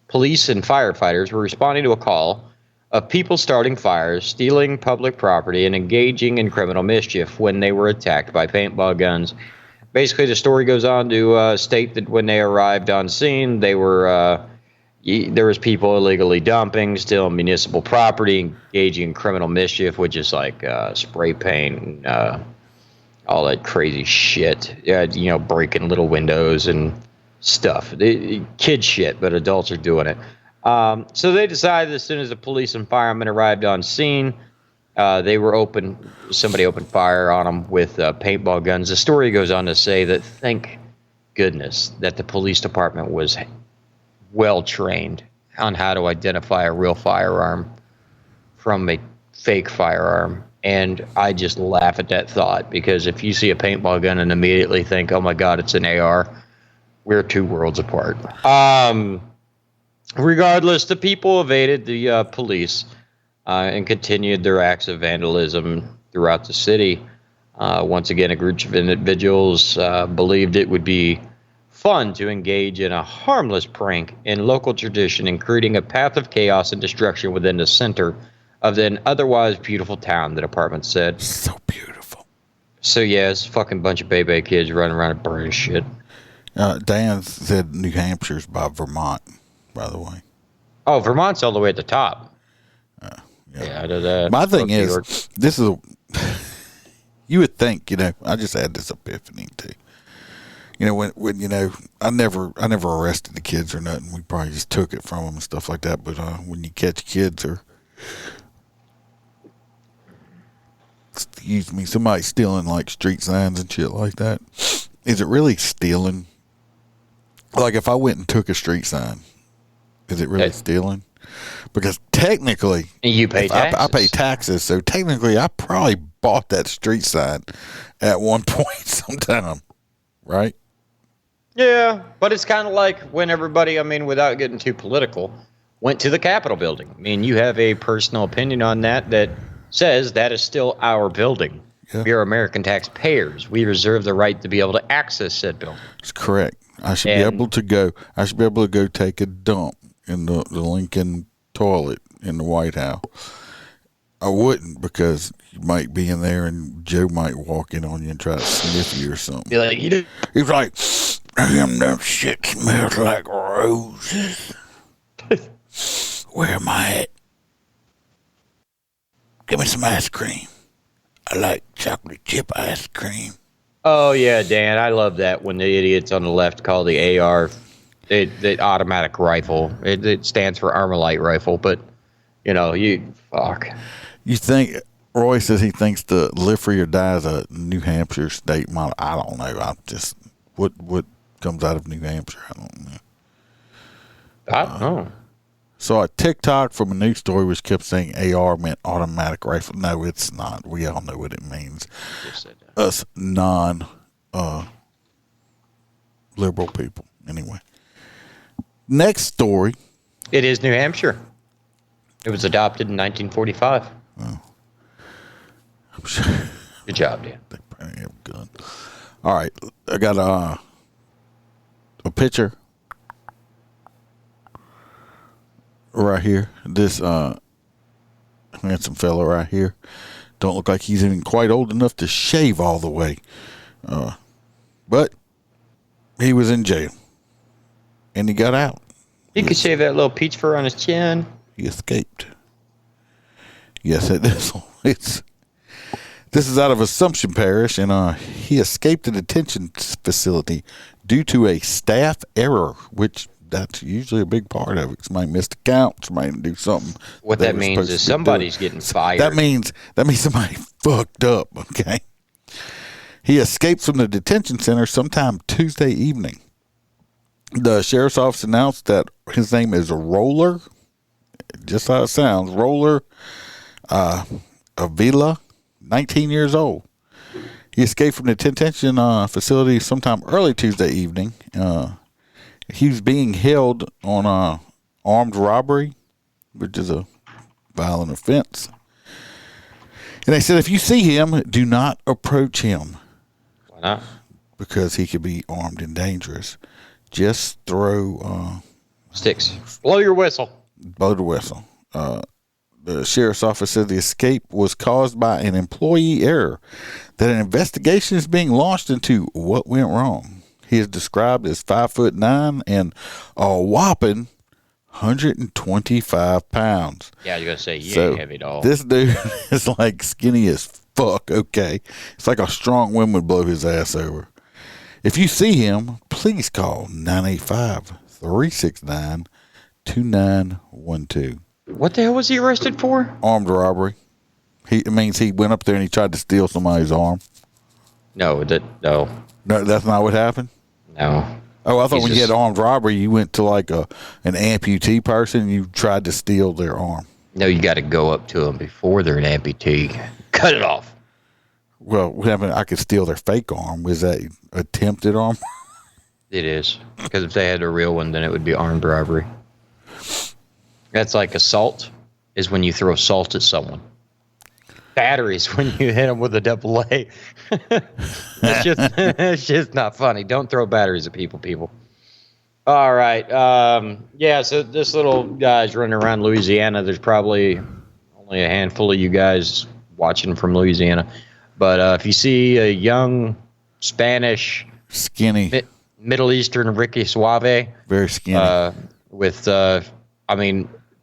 police and firefighters were responding to a call of people starting fires, stealing public property, and engaging in criminal mischief when they were attacked by paintball guns. Basically, the story goes on to state that when they arrived on scene, they were there was people illegally dumping, stealing municipal property, engaging in criminal mischief, which is like spray paint, all that crazy shit. Breaking little windows and stuff. Kid shit, but adults are doing it. So they decided as soon as the police and firemen arrived on scene, somebody opened fire on them with paintball guns. The story goes on to say that thank goodness that the police department was well trained on how to identify a real firearm from a fake firearm. And I just laugh at that thought, because if you see a paintball gun and immediately think, oh my God, it's an AR, we're two worlds apart. Regardless, the people evaded the police and continued their acts of vandalism throughout the city. Once again, a group of individuals believed it would be fun to engage in a harmless prank in local tradition and creating a path of chaos and destruction within the center of an otherwise beautiful town, the department said. So beautiful. So, yeah, it's a fucking bunch of baby kids running around and burning shit. Dan said New Hampshire's by Vermont, by the way. Oh, Vermont's all the way at the top. Yeah, I did that. My thing is, this is you would think, I just had this epiphany too. When I never arrested the kids or nothing. We probably just took it from them and stuff like that. But when you catch kids or somebody stealing like street signs and shit like that, is it really stealing? Like if I went and took a street sign, is it really stealing? Because technically, you pay taxes. I pay taxes, so technically, I probably bought that street sign at one point sometime, right? Yeah, but it's kind of like when everybody, without getting too political, went to the Capitol building. You have a personal opinion on that says that is still our building. Yeah. We are American taxpayers. We reserve the right to be able to access said building. That's correct. I should be able to go take a dump in the Lincoln toilet in the White House. I wouldn't, because you might be in there and Joe might walk in on you and try to sniff you or something. Be like, he's like, damn, that shit smells like roses. Where am I at? Give me some ice cream. I like chocolate chip ice cream. Oh, yeah, Dan, I love that when the idiots on the left call the AR the automatic rifle. It stands for Armalite rifle, but, fuck. You think, Roy says he thinks the Live Free or Die is a New Hampshire state model. I don't know. What comes out of New Hampshire? I don't know. I don't know. Saw a TikTok from a news story which kept saying AR meant automatic rifle. No, it's not. We all know what it means. Us non-liberal people. Anyway. Next story. It is New Hampshire. It was adopted in 1945. Oh. I'm sure. Good job, Dan. They probably have a gun. All right. I got a picture right here. This handsome fella right here. Don't look like he's even quite old enough to shave all the way. But he was in jail. And he got out. He could shave that little peach fur on his chin. He escaped. Yes, this is out of Assumption Parish, and he escaped a detention facility due to a staff error, which that's usually a big part of it. Somebody missed a count. Somebody didn't do something. What that means is somebody's getting fired. That means somebody fucked up. Okay. He escaped from the detention center sometime Tuesday evening. The sheriff's office announced that his name is Roller, just how it sounds, Roller Avila, 19 years old. He escaped from the detention facility sometime early Tuesday evening. He was being held on armed robbery, which is a violent offense. And they said if you see him, do not approach him. Why not? Because he could be armed and dangerous. Just throw sticks. Blow your whistle. Blow the whistle. The sheriff's office said the escape was caused by an employee error, that an investigation is being launched into what went wrong. He is described as 5'9" and a whopping 125 pounds. Yeah, you're going to say he ain't heavy at all. This dude is like skinny as fuck, okay? It's like a strong wind would blow his ass over. If you see him, please call 985-369-2912. What the hell was he arrested for? Armed robbery. It means he went up there and he tried to steal somebody's arm. No. No, that's not what happened? No. Oh, I thought when you had armed robbery, you went to like an amputee person and you tried to steal their arm. No, you got to go up to them before they're an amputee. Cut it off. Well, I could steal their fake arm. Was that attempted arm? It is. Because if they had a real one, then it would be armed robbery. That's like assault is when you throw salt at someone. Battery is when you hit them with a AA. It's just not funny. Don't throw batteries at people. All right. So this little guy's running around Louisiana. There's probably only a handful of you guys watching from Louisiana. But if you see a young Spanish, skinny, Middle Eastern Ricky Suave, very skinny, with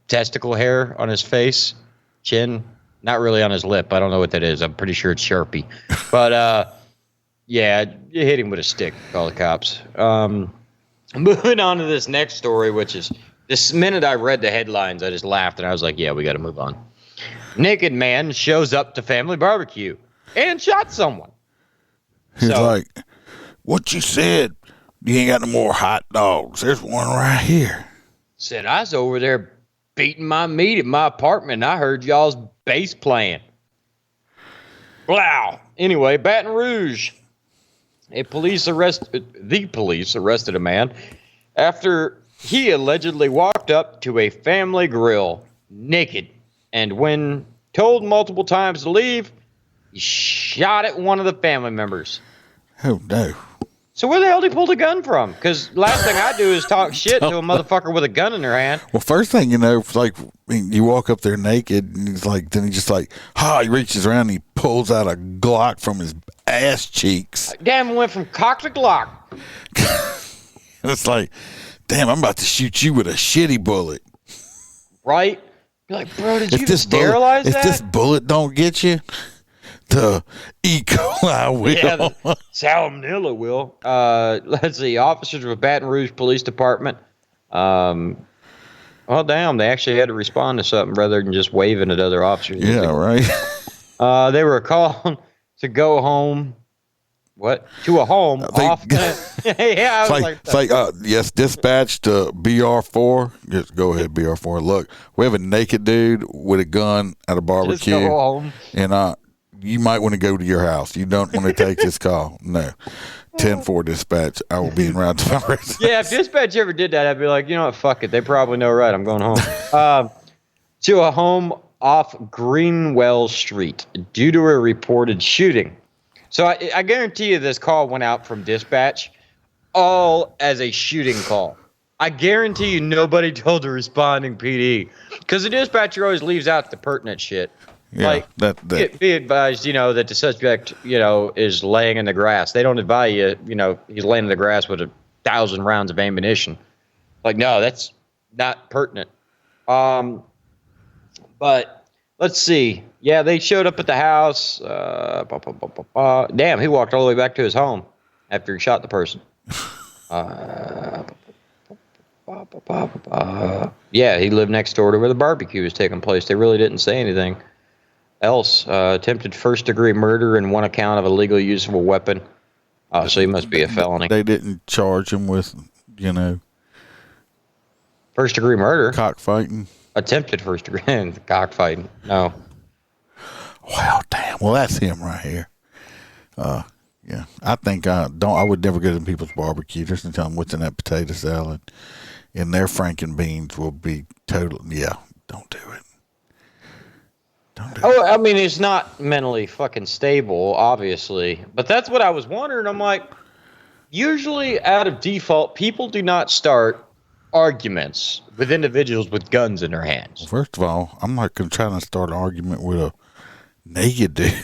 testicle hair on his face, chin, not really on his lip. I don't know what that is. I'm pretty sure it's Sharpie. But you hit him with a stick. Call the cops. Moving on to this next story, which is this minute I read the headlines, I just laughed and I was like, yeah, we got to move on. Naked man shows up to family barbecue and shot someone. He's like, what you said? You ain't got no more hot dogs. There's one right here. Said, I was over there beating my meat at my apartment and I heard y'all's bass playing. Wow. Anyway, Baton Rouge. The police arrested a man after he allegedly walked up to a family grill naked, and when told multiple times to leave, he shot at one of the family members. Oh, no. So where the hell did he pull the gun from? Because last thing I do is talk shit to a motherfucker with a gun in their hand. Well, first thing you know, like you walk up there naked, and he reaches around and he pulls out a Glock from his ass cheeks. Damn, it went from cock to Glock. It's like, damn, I'm about to shoot you with a shitty bullet. Right? You're like, bro, did you sterilize that? If this bullet don't get you, the E. coli will. Yeah, the salmonella will. Let's see. Officers with Baton Rouge Police Department. Well, damn, they actually had to respond to something rather than just waving at other officers. Yeah, right. They were called to go home. What? To a home. Yes, dispatch to BR4. Just go ahead, BR4. Look, we have a naked dude with a gun at a barbecue. Just go home. And you might want to go to your house. You don't want to take this call. No. 10-4 dispatch. I will be en route to my residence. Yeah, if dispatch ever did that, I'd be like, you know what? Fuck it. They probably know, right? I'm going home. To a home off Greenwell Street due to a reported shooting. So I guarantee you this call went out from dispatch all as a shooting call. I guarantee you nobody told the responding PD. Because the dispatcher always leaves out the pertinent shit. Yeah, like, be advised, that the suspect, is laying in the grass. They don't advise you, he's laying in the grass with 1,000 rounds of ammunition. Like, no, that's not pertinent. But let's see. Yeah, they showed up at the house. Damn, he walked all the way back to his home after he shot the person. Yeah, he lived next door to where the barbecue was taking place. They really didn't say anything else. Attempted first-degree murder and one account of illegal use of a weapon. So he must be a felony. They didn't charge him with, first-degree murder. Cockfighting. Attempted first-degree cockfighting. No. Wow, damn. Well, that's him right here. Yeah, I think I would never go to people's barbecue just to tell them what's in that potato salad, and their franken beans will be total. Yeah, don't do it. I mean, it's not mentally fucking stable, obviously, but that's what I was wondering. I'm like, usually out of default, people do not start arguments with individuals with guns in their hands. Well, first of all, I'm not trying to start an argument with a naked dude.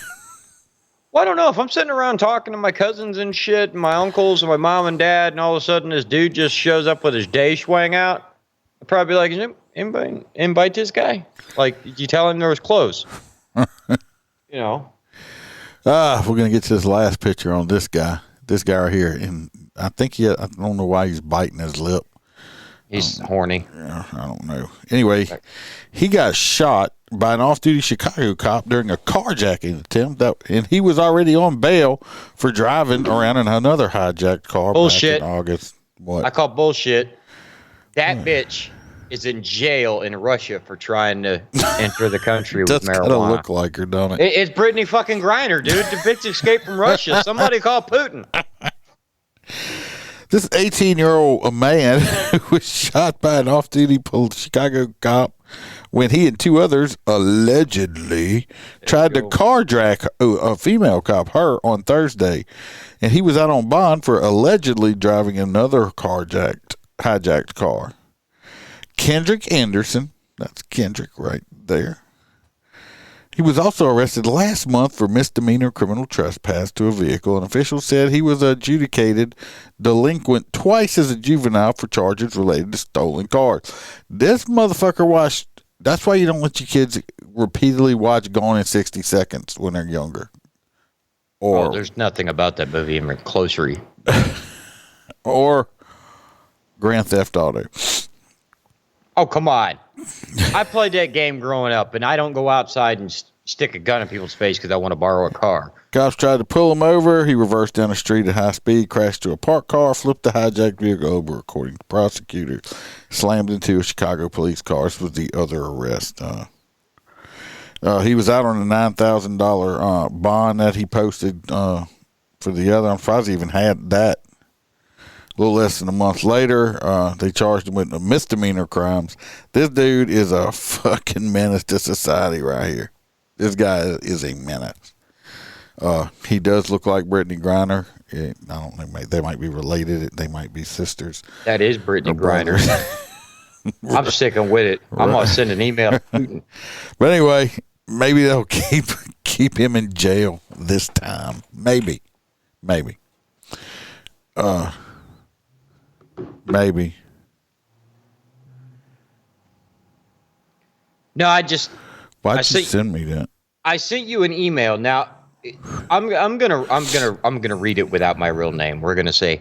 Well, I don't know. If I'm sitting around talking to my cousins and shit, and my uncles and my mom and dad, and all of a sudden this dude just shows up with his day swing out, I'd probably be like, anybody invite this guy? Like, you tell him there was clothes. We're going to get to this last picture on this guy. This guy right here. And I think I don't know why he's biting his lip. He's horny. I don't know. Anyway, he got shot by an off-duty Chicago cop during a carjacking attempt, and he was already on bail for driving around in another hijacked car back in August. What? I call bullshit. That bitch is in jail in Russia for trying to enter the country with marijuana. Does kind of look like her, don't it? It's Brittany fucking Griner, dude. The bitch escaped from Russia. Somebody call Putin. This 18-year-old man who was shot by an off-duty Chicago cop when he and two others allegedly tried to carjack a female cop, her, on Thursday. And he was out on bond for allegedly driving another hijacked car. Kendrick Anderson, that's Kendrick right there. He was also arrested last month for misdemeanor criminal trespass to a vehicle, and officials said he was adjudicated delinquent twice as a juvenile for charges related to stolen cars. This motherfucker watched. That's why you don't let your kids repeatedly watch Gone in 60 Seconds when they're younger. Or there's nothing about that movie even closer. Or Grand Theft Auto. Oh, come on. I played that game growing up, and I don't go outside and stick a gun in people's face because I want to borrow a car. Cops tried to pull him over. He reversed down the street at high speed, crashed to a parked car, flipped the hijacked vehicle over, according to prosecutors. Slammed into a Chicago police car. This was the other arrest. He was out on a $9,000 bond that he posted for the other. I'm surprised he even had that. A little less than a month later, they charged him with misdemeanor crimes. This dude is a fucking menace to society right here. This guy is a menace. He does look like Brittany Griner. I don't know. They might be related. They might be sisters. That is Brittany Griner. I'm sticking with it. I'm going to send an email to Putin. But anyway, maybe they'll keep him in jail this time. Maybe. Maybe. No, Why'd you send me that? I sent you an email. Now, I'm gonna read it without my real name. We're gonna say.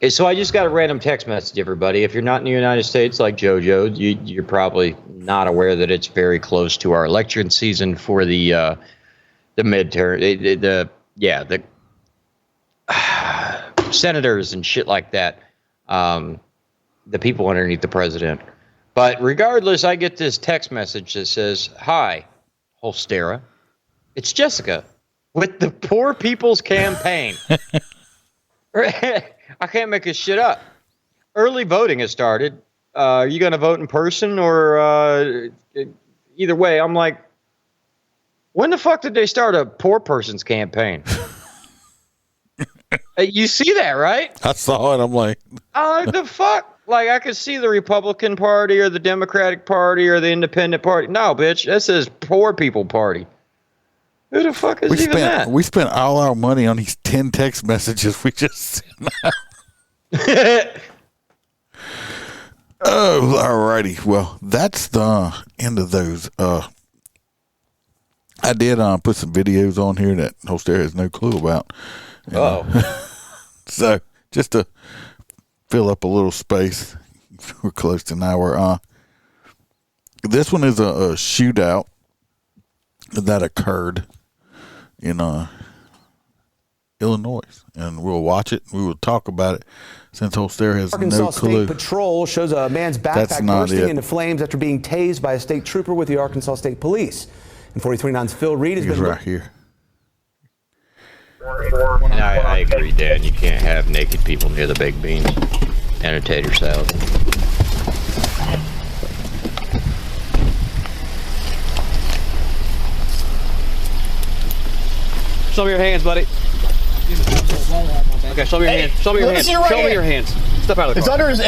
So I just got a random text message, everybody. If you're not in the United States, like JoJo, you're probably not aware that it's very close to our election season for the midterm, the senators and shit like that. The people underneath the president. But regardless, I get this text message that says, "Hi, Holstera. It's Jessica with the Poor People's Campaign." I can't make this shit up. Early voting has started. Are you going to vote in person or either way? I'm like, when the fuck did they start a poor person's campaign? You see that, right? I saw it. I'm like, the fuck? Like, I could see the Republican Party or the Democratic Party or the Independent Party. No, bitch, that says Poor People Party. Who the fuck is that? We spent all our money on these 10 text messages we just sent out. Oh, alrighty. Well, that's the end of those. I did put some videos on here that Holster has no clue about. So, just to fill up a little space, we're close to an hour. This one is a shootout that occurred in Illinois, and we'll watch it. We will talk about it since Holster has Arkansas no clue. State Patrol shows a man's backpack bursting into flames after being tased by a state trooper with the Arkansas State Police. And 43.9's Phil Reed has been right here. And I agree, Dan. You can't have naked people near the baked beans and a tater salad. Show me your hands, buddy. Okay, show me your hands. Show me your hands. Show me your hands. Step out of the car. It's under his.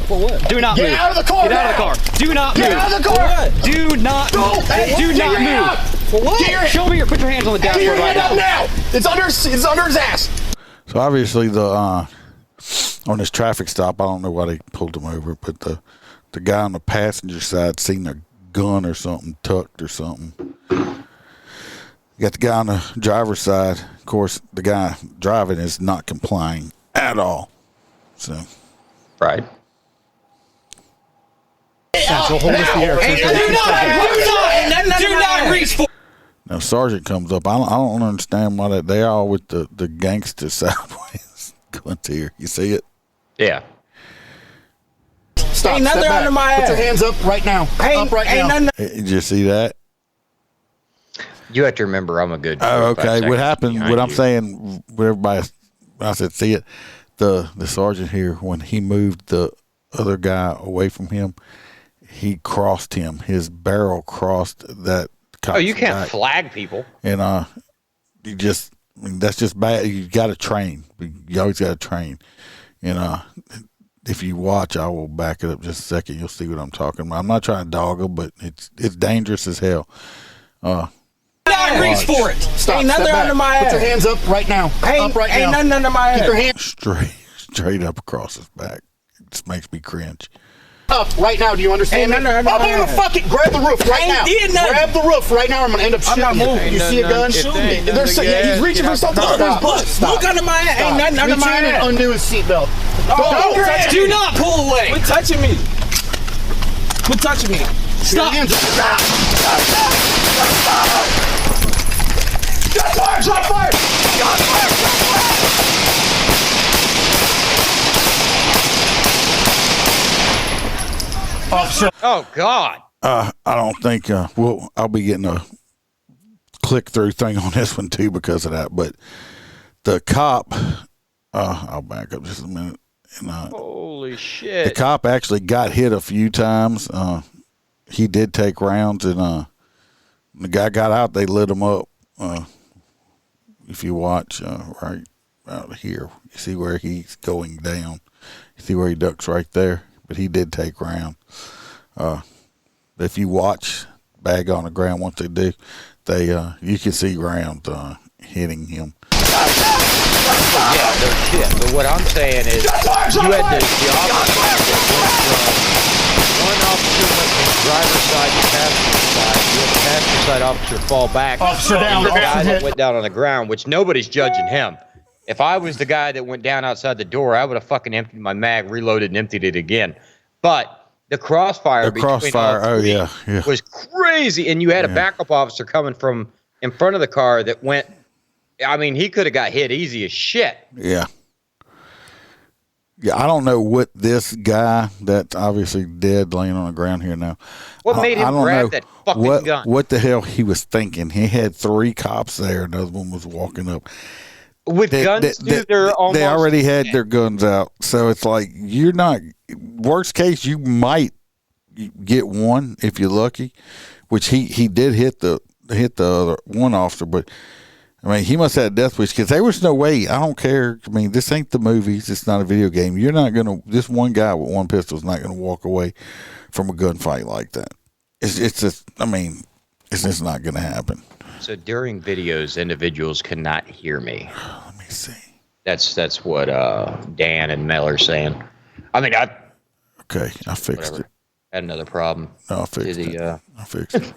For what? Do not move. Get out of the car. Get out of the car. Do not move. Get out of the car. For what? Do not move. Do not move. For what? Show me your. Put your hands on the dashboard. Get your right hand now. up now. It's under his ass. So obviously on this traffic stop, I don't know why they pulled him over, but the guy on the passenger side seen a gun or something tucked or something. You got the guy on the driver's side. Of course, the guy driving is not complying at all. So, right. So hold this in the air. Do not reach for. Now, Sergeant comes up. I don't understand why they all with the gangster sideways guns here. You see it? Yeah. Stop. Ain't nothing under my ass. Put your hands up right now. Up right now. Did you see that? You have to remember, I'm a good. Oh, 45 okay. What seconds happened? behind What I'm you. saying, when everybody, when I said see it, the sergeant here, when he moved the other guy away from him, he crossed him. His barrel crossed that. Oh, you can't back. flag people. And you just, I mean, that's just bad. You got to train. You always got to train. And if you watch, I will back it up just a second. You'll see what I'm talking about. I'm not trying to dog them, but it's dangerous as hell. Not reach for it. Stop. Ain't nothing under my ass. Put your hands up right now. Up right now. Ain't nothing under my ass. Keep your hands Straight up across his back. It just makes me cringe. up right now. Do you understand me? Ain't Up nothing under on my the ass. fucking grab the roof right Ain't now. did nothing. Grab the roof right now. I'm gonna end up shooting not you. moving. You see a gun? Shoot me. He's reaching for something. Stop. Look under my ass. Ain't nothing under Reach my in and ass. undo his seatbelt. Don't touch do me. not pull away. Quit touching me. Quit touching me. Stop. Hands up. Shot fire! Shot fire! Shot fire! Officer. Oh God. I don't think I'll be getting a click through thing on this one too because of that. But the cop, I'll back up just a minute. And, Holy the shit. cop actually got hit a few times. He did take rounds, and the guy got out. They lit him up. If you watch right out here, you see where he's going down. You see where he ducks right there. But he did take round. If you watch bag on the ground, once they do, they you can see rounds hitting him. Yeah, no shit. But what I'm saying is, you had the officer one officer went from driver's side to passenger side. You had the passenger side officer fall back. Officer down. And the guy Officer that hit. went down on the ground, which nobody's judging him. If I was the guy that went down outside the door, I would have fucking emptied my mag, reloaded, and emptied it again. But the crossfire between all three was crazy, and you had a backup officer coming from in front of the car that went. I mean, he could have got hit easy as shit. Yeah. Yeah, I don't know what this guy that's obviously dead laying on the ground here now. What made him I don't grab know that fucking gun? What the hell he was thinking? He had 3 cops there, another one was walking up. With guns, dude, they're almost. They already had their guns out, so it's like you're not. Worst case, you might get one if you're lucky, which he did hit the other one officer, but I mean he must have had a death wish because there was no way. I don't care. I mean this ain't the movies. It's not a video game. You're not gonna. This one guy with one pistol is not gonna walk away from a gunfight like that. It's just. I mean, it's just not gonna happen. So during videos, individuals cannot hear me. Let me see. That's what Dan and Mel are saying. I mean, I Okay, I fixed whatever. it. Had another problem. No, I fixed Did he, it. I fixed it.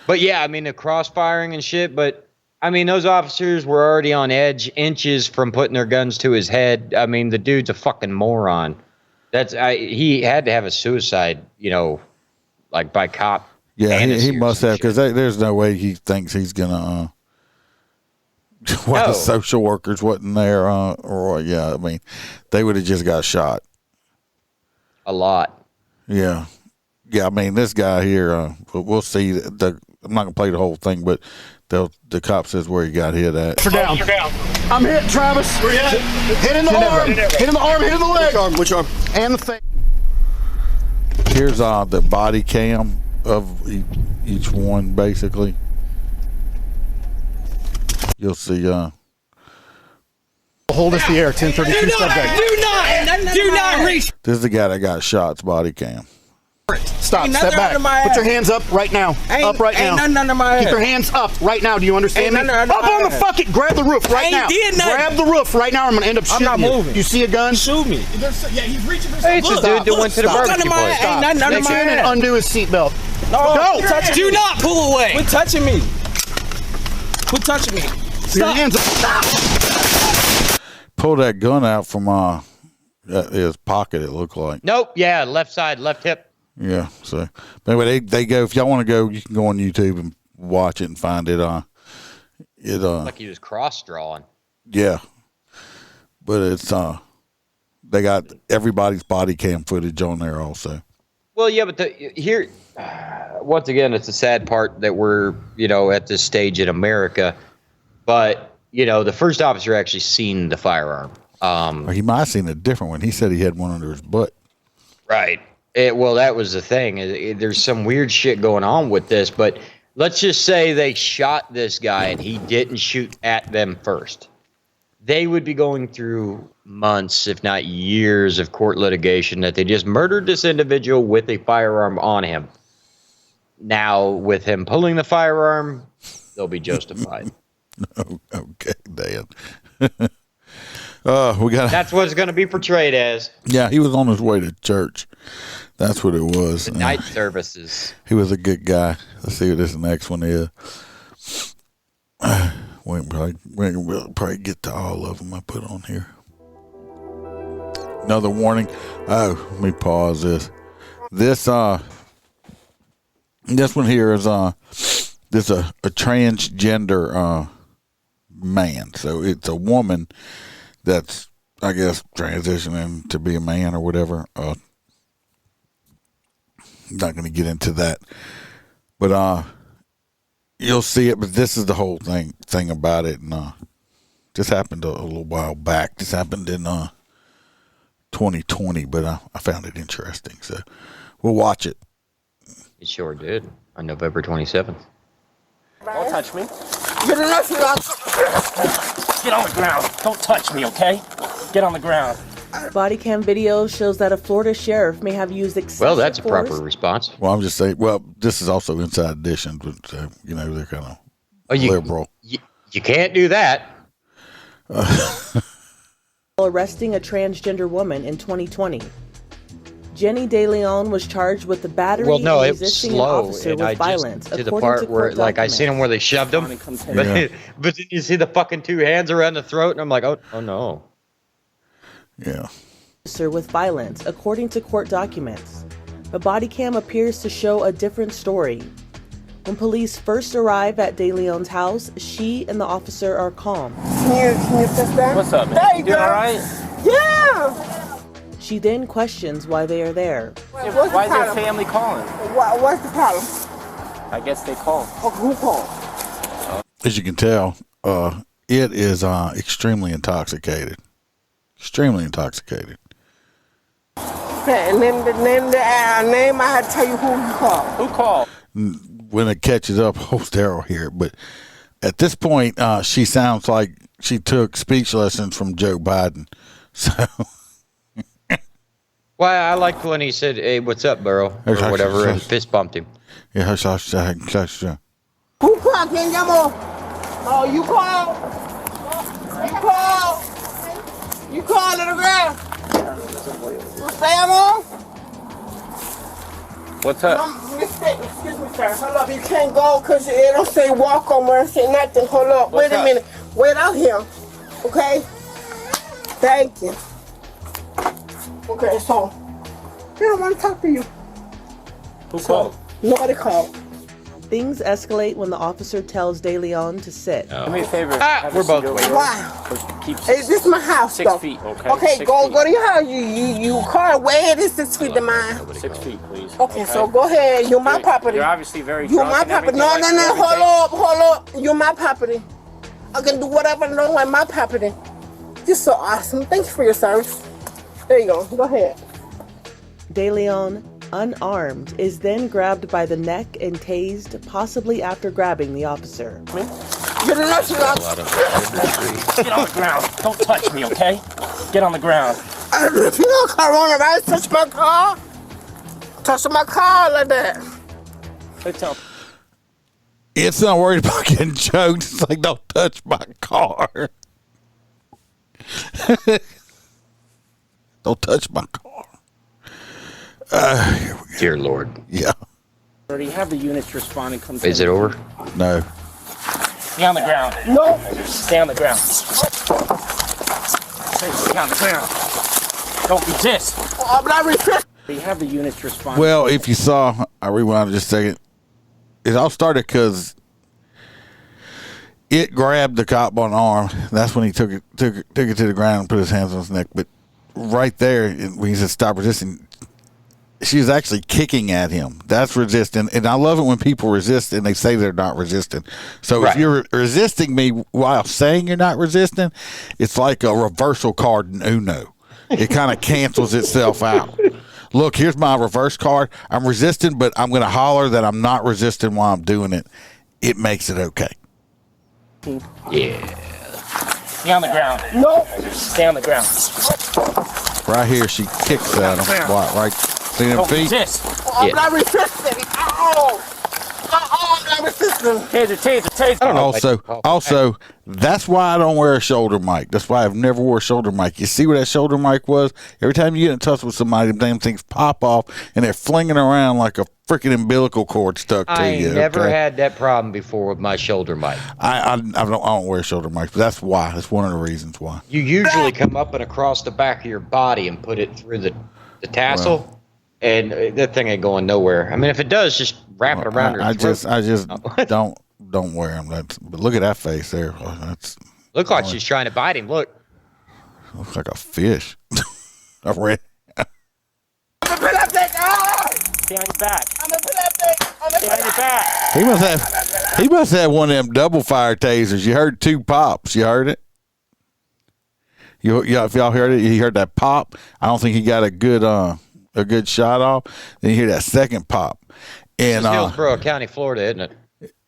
But yeah, I mean the crossfiring and shit. But I mean those officers were already on edge, inches from putting their guns to his head. I mean the dude's a fucking moron. He had to have a suicide, like by cop. Yeah, he fantasy or must some have because shit. there's no way he thinks he's gonna. Why No. the social workers wasn't there? Or yeah, I mean, they would have just got shot. A lot. Yeah, yeah. I mean, this guy here. We'll see. I'm not gonna play the whole thing, but the cop says where he got hit at. Down. I'm hit, Travis. Hit in the arm. Hit in the arm. Hit in the leg. Which arm? And the face. Here's the body cam of each one, basically. You'll see. Hold us the air. 1032 subject. Do not reach. This is the guy that got shot's body cam. Stop. Ain't Step nothing back. under my Put ass. your hands up right now. Up right now. Ain't nothing under my Keep ass. your hands up right now. Do you understand me? Ain't nothing under Up my on the ass. fucking. Grab the roof right Ain't now. did nothing. Grab the roof right now. I'm gonna end up shooting not you. moving. You see a gun? Shoot me. Yeah, he's reaching for Hey, it's the dude that went to the Look barbecue under my place. ass. Ain't nothing under Reach my in and ass. undo his seatbelt. Go. Do not pull away. Quit touching me. Quit touching me. Your hands up. Pulled that gun out from his pocket. It looked like. Nope. Yeah, left side, left hip. Yeah. So anyway, they go. If y'all want to go, you can go on YouTube and watch it and find it. Like he was cross drawing. Yeah. But it's They got everybody's body cam footage on there also. Well, yeah, but here, once again, it's a sad part that we're, at this stage in America. But, the first officer actually seen the firearm. He might have seen a different one. He said he had one under his butt. Right. Well, that was the thing. There's some weird shit going on with this, but let's just say they shot this guy and he didn't shoot at them first. They would be going through months, if not years, of court litigation that they just murdered this individual with a firearm on him. Now, with him pulling the firearm, they'll be justified. Okay, Dan. That's what it's going to be portrayed as. Yeah, he was on his way to church. That's what it was. The night services. He was a good guy. Let's see what this next one is. We'll probably get to all of them I put on here. Another warning. Oh, let me pause this. This one here is this a transgender man. So it's a woman that's, I guess, transitioning to be a man or whatever. Not going to get into that, but you'll see it. But this is the whole thing about it, and this happened a little while back. This happened in 2020, but I found it interesting, so we'll watch it. It sure did on November 27th. Don't touch me. Get on the ground. Don't touch me, okay? Get on the ground. Body cam video shows that a Florida sheriff may have used excessive Well, that's a force. proper response. Well, I'm just saying. Well, this is also Inside Edition, but they're kind of liberal. You can't do that. Arresting a transgender woman in 2020. Jenny De Leon was charged with the battery Well, no, and it was resisting an slow, officer and with I violence. just to the part where, like, I seen him where they shoved him, but then you see the fucking two hands around the throat, and I'm like, oh no. Yeah. With violence, according to court documents. The body cam appears to show a different story. When police first arrive at De Leon's house, she and the officer are calm. Can you fix that? What's up, man? There you go. All right? Yeah! She then questions why they are there. Why is their family calling? What's the problem? I guess they called. Who called? As you can tell, it is extremely intoxicated. Extremely intoxicated. Okay, and then the name, I had to tell you who you called. Who called? When it catches up, Daryl here. But at this point, she sounds like she took speech lessons from Joe Biden. So. Well, I liked when he said, "Hey, what's up, Burrow?" or whatever, and fist bumped him. Yeah, Who called? Can you Oh, you called? You called? You called little girl? Sam on? What's up? Excuse me, sir. Hold up. You can't go because it don't say walk on where it say nothing. Hold up. Wait a minute. Wait out here. Okay? Thank you. Okay, so I don't want to talk to you. Who called? Nobody called. Things escalate when the officer tells De Leon to sit. Do me a favor. We're both waiting. Why? Hey, this is my house, 6 feet, okay? Okay, go to your house. You car way it is 6 feet to mine. 6 feet, please. Okay, so go ahead. You're my property. You're obviously very drunk. You're my property. No. Hold up. You're my property. I can do whatever I know on my property. You're so awesome. Thank you for your service. There you go. Go ahead. De Leon, unarmed, is then grabbed by the neck and tased, possibly after grabbing the officer. Get on the ground. Don't touch me, okay? Get on the ground. If you don't coronavirus, touch my car. Touch my car like that. It's not worried about getting choked. It's like, don't touch my car. Don't touch my car. Here we go. Dear Lord. Yeah. Already have the units responding. Is it over? No. Stay on the ground. No. Stay on the ground. Stay on the ground. Don't resist. I'm not resisting. You have the units responding. Well, if you saw, I rewound just a second. It all started because it grabbed the cop on the arm. That's when he took it to the ground and put his hands on his neck. But right there, when he said stop resisting, she was actually kicking at him. That's resisting. And I love it when people resist and they say they're not resisting. So if you're resisting me while saying you're not resisting, it's like a reversal card in Uno. It kind of cancels itself out. Look, here's my reverse card. I'm resisting, but I'm going to holler that I'm not resisting while I'm doing it. It makes it okay. Yeah. Stay on the ground. No. Stay on the ground. Right here, she kicks at him. Right. See them feet? I'm not resisting. I'm not resisting. Taser. Also, that's why I don't wear a shoulder mic. That's why I've never wore a shoulder mic. You see what that shoulder mic was? Every time you get in touch with somebody, them damn things pop off, and they're flinging around like a freaking umbilical cord stuck to you. I never had that problem before with my shoulder mic. I don't wear shoulder mics, but that's why. That's one of the reasons why. You usually come up and across the back of your body and put it through the tassel, and that thing ain't going nowhere. I mean, if it does, just wrap it around your throat. I just don't wear them. But look at that face there. Look like she's trying to bite him. Looks like a fish. I read. Stay on your back. Stay on your back. He must have one of them double fire tasers. You heard 2 pops. You heard it? If y'all heard it, you heard that pop. I don't think he got a good shot off. Then you hear that second pop. And Hillsborough County, Florida, isn't it?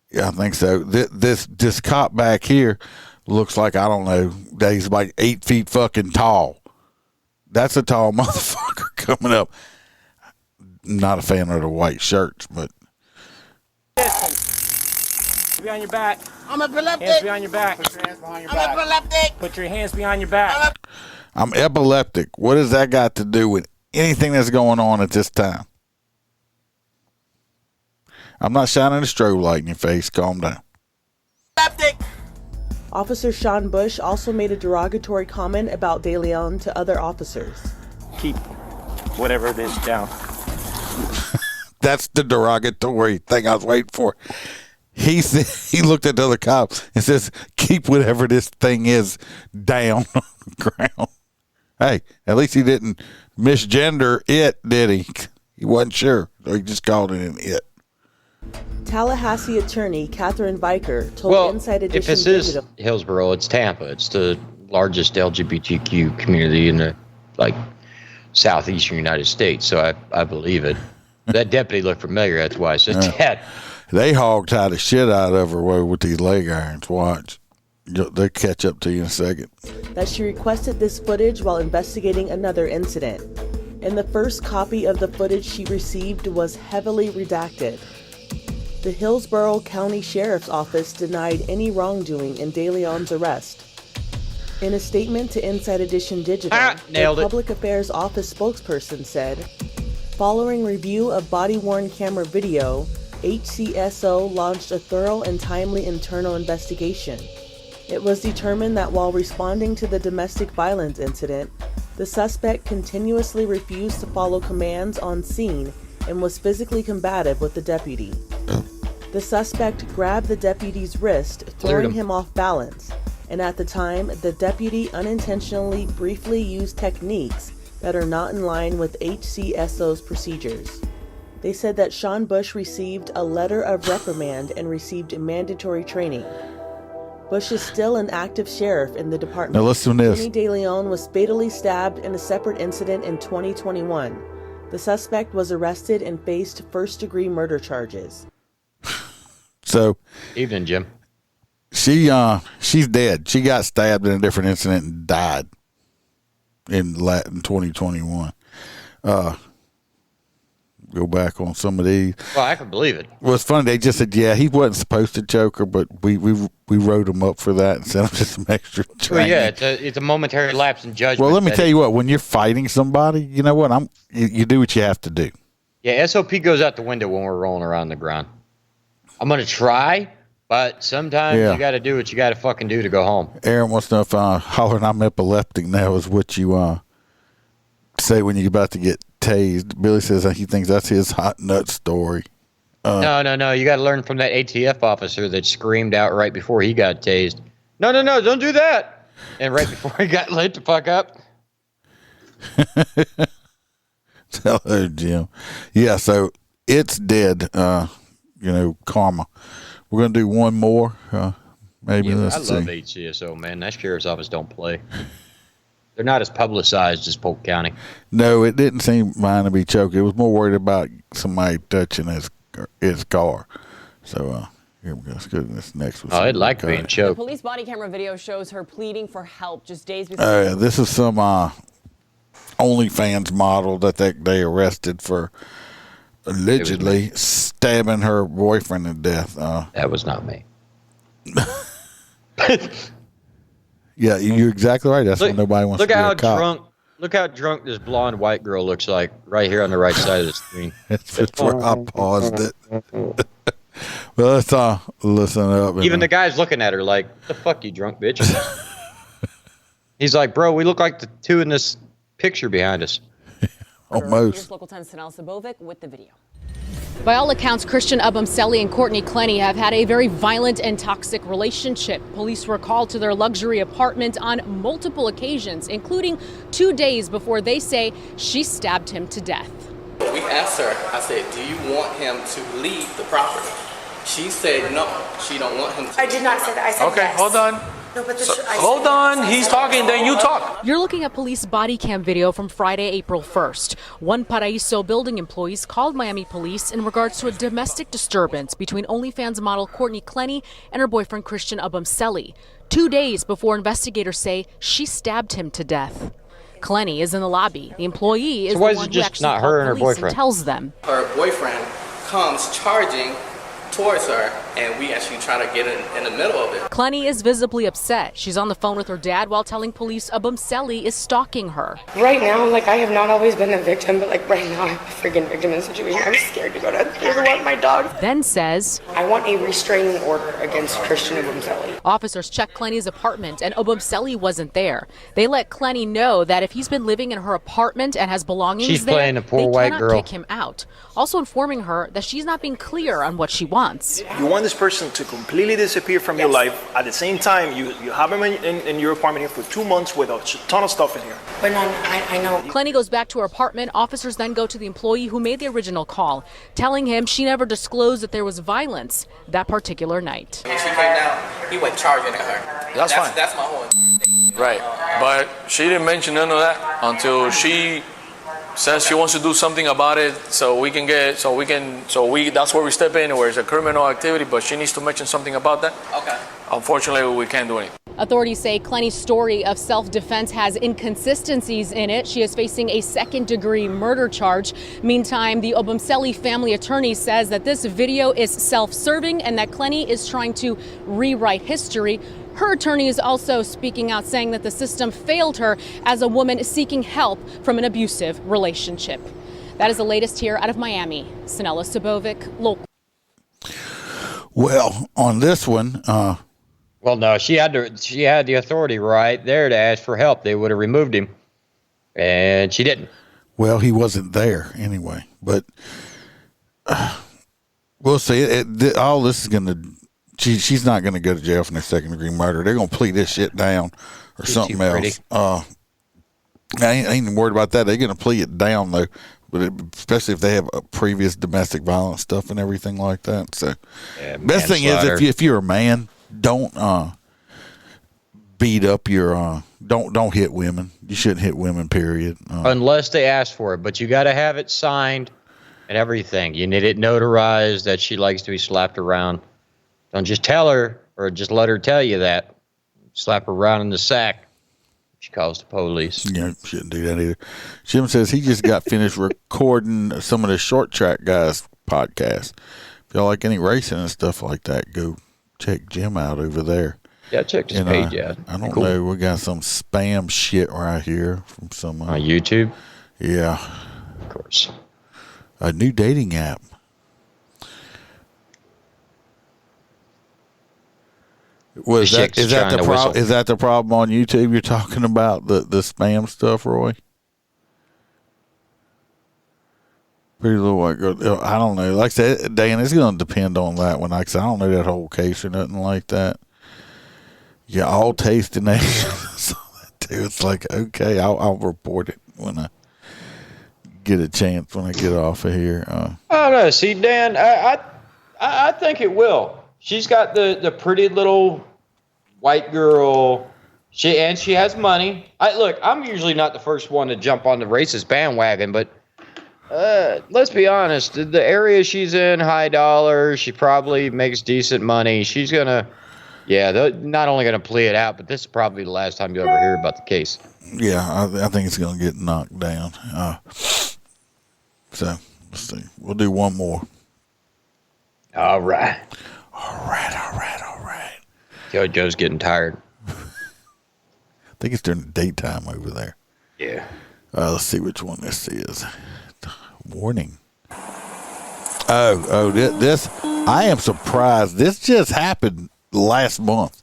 Yeah, I think so. This cop back here looks like, I don't know, that he's like 8 feet fucking tall. That's a tall motherfucker coming up. Not a fan of the white shirts, but. Be on your back. I'm epileptic. Hands behind your back. Put your hands behind your back. I'm epileptic. Put your hands behind your back. I'm epileptic. What does that got to do with anything that's going on at this time? I'm not shining a strobe light in your face. Calm down. Epileptic. Officer Sean Bush also made a derogatory comment about De Leon to other officers. Keep whatever it is down. That's the derogatory thing I was waiting for. He looked at the other cop and says, keep whatever this thing is down on the ground. Hey, at least he didn't misgender it, did he? He wasn't sure, so he just called it an it. Tallahassee attorney Catherine Viker told Inside Edition if this is Hillsborough, it's Tampa. It's the largest LGBTQ community in the southeastern United States, so I believe it. That deputy looked familiar. That's why I said that. They hog-tied the shit out of her with these leg irons. Watch. They'll catch up to you in a second. That she requested this footage while investigating another incident. And the first copy of the footage she received was heavily redacted. The Hillsborough County Sheriff's Office denied any wrongdoing in De Leon's arrest. In a statement to Inside Edition Digital, the Public Affairs Office spokesperson said, following review of body-worn camera video, HCSO launched a thorough and timely internal investigation. It was determined that while responding to the domestic violence incident, the suspect continuously refused to follow commands on scene and was physically combative with the deputy. The suspect grabbed the deputy's wrist, throwing him off balance, and at the time, the deputy unintentionally briefly used techniques that are not in line with HCSO's procedures. They said that Sean Bush received a letter of reprimand and received mandatory training. Bush is still an active sheriff in the department. Now listen to this. Tony De Leon was fatally stabbed in a separate incident in 2021. The suspect was arrested and faced first-degree murder charges. So, evening, Jim. She's dead. She got stabbed in a different incident and died in 2021. Go back on some of these. Well, I can believe it. Well, it's funny. They just said, yeah, he wasn't supposed to choke her, but we wrote him up for that and sent him to some extra training. Well, yeah, it's a momentary lapse in judgment. Well, let me tell you what. When you're fighting somebody, you know what? You do what you have to do. Yeah, SOP goes out the window when we're rolling around the ground. I'm going to try, but sometimes you got to do what you got to fucking do to go home. Aaron wants to know if hollering I'm epileptic now is what you say when you're about to get tased. Billy says he thinks that's his hot nut story. No. You got to learn from that ATF officer that screamed out right before he got tased. No, don't do that. And right before he got lit the fuck up. Hello, Jim. Yeah, so it's dead. Karma. We're gonna do one more. Maybe let's see. I love HCSO, man. That sheriff's office don't play. They're not as publicized as Polk County. No, it didn't seem mine to be choked. It was more worried about somebody touching his car. So here we go. Let's go to this next one. Oh, I'd like being choked. The police body camera video shows her pleading for help just days before. This is some OnlyFans model that they arrested for allegedly stabbing her boyfriend to death. That was not me. Yeah, you're exactly right. That's why nobody wants to be a cop. Look how drunk this blonde white girl looks like right here on the right side of the screen. That's where I paused it. Well, let's listen up. Even the guy's looking at her like, "The fuck, you drunk bitch." He's like, "Bro, we look like the two in this picture behind us." Almost. Here's Local 10's Sanel Sabovic with the video. By all accounts, Christian Abumseli and Courtney Clenny have had a very violent and toxic relationship. Police were called to their luxury apartment on multiple occasions, including 2 days before they say she stabbed him to death. We asked her, I said, "Do you want him to leave the property?" She said no, she don't want him to. I did not say that. I said okay, yes. hold on. No, but Hold on, he's talking, then you talk. You're looking at police body cam video from Friday, April 1st. One Paraiso building employees called Miami police in regards to a domestic disturbance between OnlyFans model Courtney Clenny and her boyfriend Christian Abumseli. 2 days before investigators say she stabbed him to death. Clenny is in the lobby. The employee is the one who actually not her and her police boyfriend? and tells them. Her boyfriend comes charging towards her, and we actually try to get in the middle of it. Clenny is visibly upset. She's on the phone with her dad while telling police Abumseli is stalking her. Right now, I have not always been a victim, but right now I'm a freaking victim in the situation. I'm scared to go to want my dog. Then says, I want a restraining order against Christian Abumseli. Officers checked Clenny's apartment and Abumseli wasn't there. They let Clenny know that if he's been living in her apartment and has belongings She's there, playing a poor they white cannot girl. kick him out. Also informing her that she's not being clear on what she wants. You want this person to completely disappear from your life. At the same time, you have him in your apartment here for 2 months with a ton of stuff in here. But no, I know. Clenny goes back to her apartment. Officers then go to the employee who made the original call, telling him she never disclosed that there was violence that particular night. When she came down, he went charging at her. That's fine. That's my whole thing. Right, but she didn't mention none of that until she says she wants to do something about it, that's where we step in, where it's a criminal activity, but she needs to mention something about that. Okay. Unfortunately, we can't do anything. Authorities say Clenny's story of self-defense has inconsistencies in it. She is facing a second-degree murder charge. Meantime, the Abumseli family attorney says that this video is self-serving and that Clenny is trying to rewrite history. Her attorney is also speaking out, saying that the system failed her as a woman seeking help from an abusive relationship. That is the latest here out of Miami. Sanela Sabovic, Local. Well, on this one, well, no, she had the authority right there to ask for help. They would have removed him, and she didn't. Well, he wasn't there anyway. But we'll see. All this is going to. She's not going to go to jail for second-degree murder. They're going to plead this shit down or something else. I ain't even worried about that. They're going to plead it down, though, but especially if they have a previous domestic violence stuff and everything like that. So, best thing is if you're a man, don't beat up your don't hit women. You shouldn't hit women, period. Unless they ask for it, but you got to have it signed and everything. You need it notarized that she likes to be slapped around. Don't just tell her or just let her tell you that. Slap her around in the sack. She calls the police. Yeah, shouldn't do that either. Jim says he just got finished recording some of the Short Track guys' podcasts. If y'all like any racing and stuff like that, go check Jim out over there. Yeah, check his page out. I don't know. We got some spam shit right here from some on YouTube. Yeah, of course. A new dating app. Is that the problem on YouTube? You're talking about the spam stuff, Roy? Pretty Little White Girl. I don't know. Like I said, Dan, it's going to depend on that one. Like I said, I don't know that whole case or nothing like that. Yeah, all taste and nations. It's like, okay, I'll report it. when I get a chance when I get off of here. I don't know. See, Dan, I think it will. She's got the pretty little white girl. She has money. Look, I'm usually not the first one to jump on the racist bandwagon, but let's be honest. The area she's in, high dollar. She probably makes decent money. She's gonna, they're not only gonna plea it out, but this is probably the last time you ever hear about the case. Yeah, I think it's gonna get knocked down. So let's see. We'll do one more. All right. All right. JoJo's getting tired. I think it's during the daytime over there. Yeah. Let's see which one this is. Warning. This. I am surprised. This just happened last month,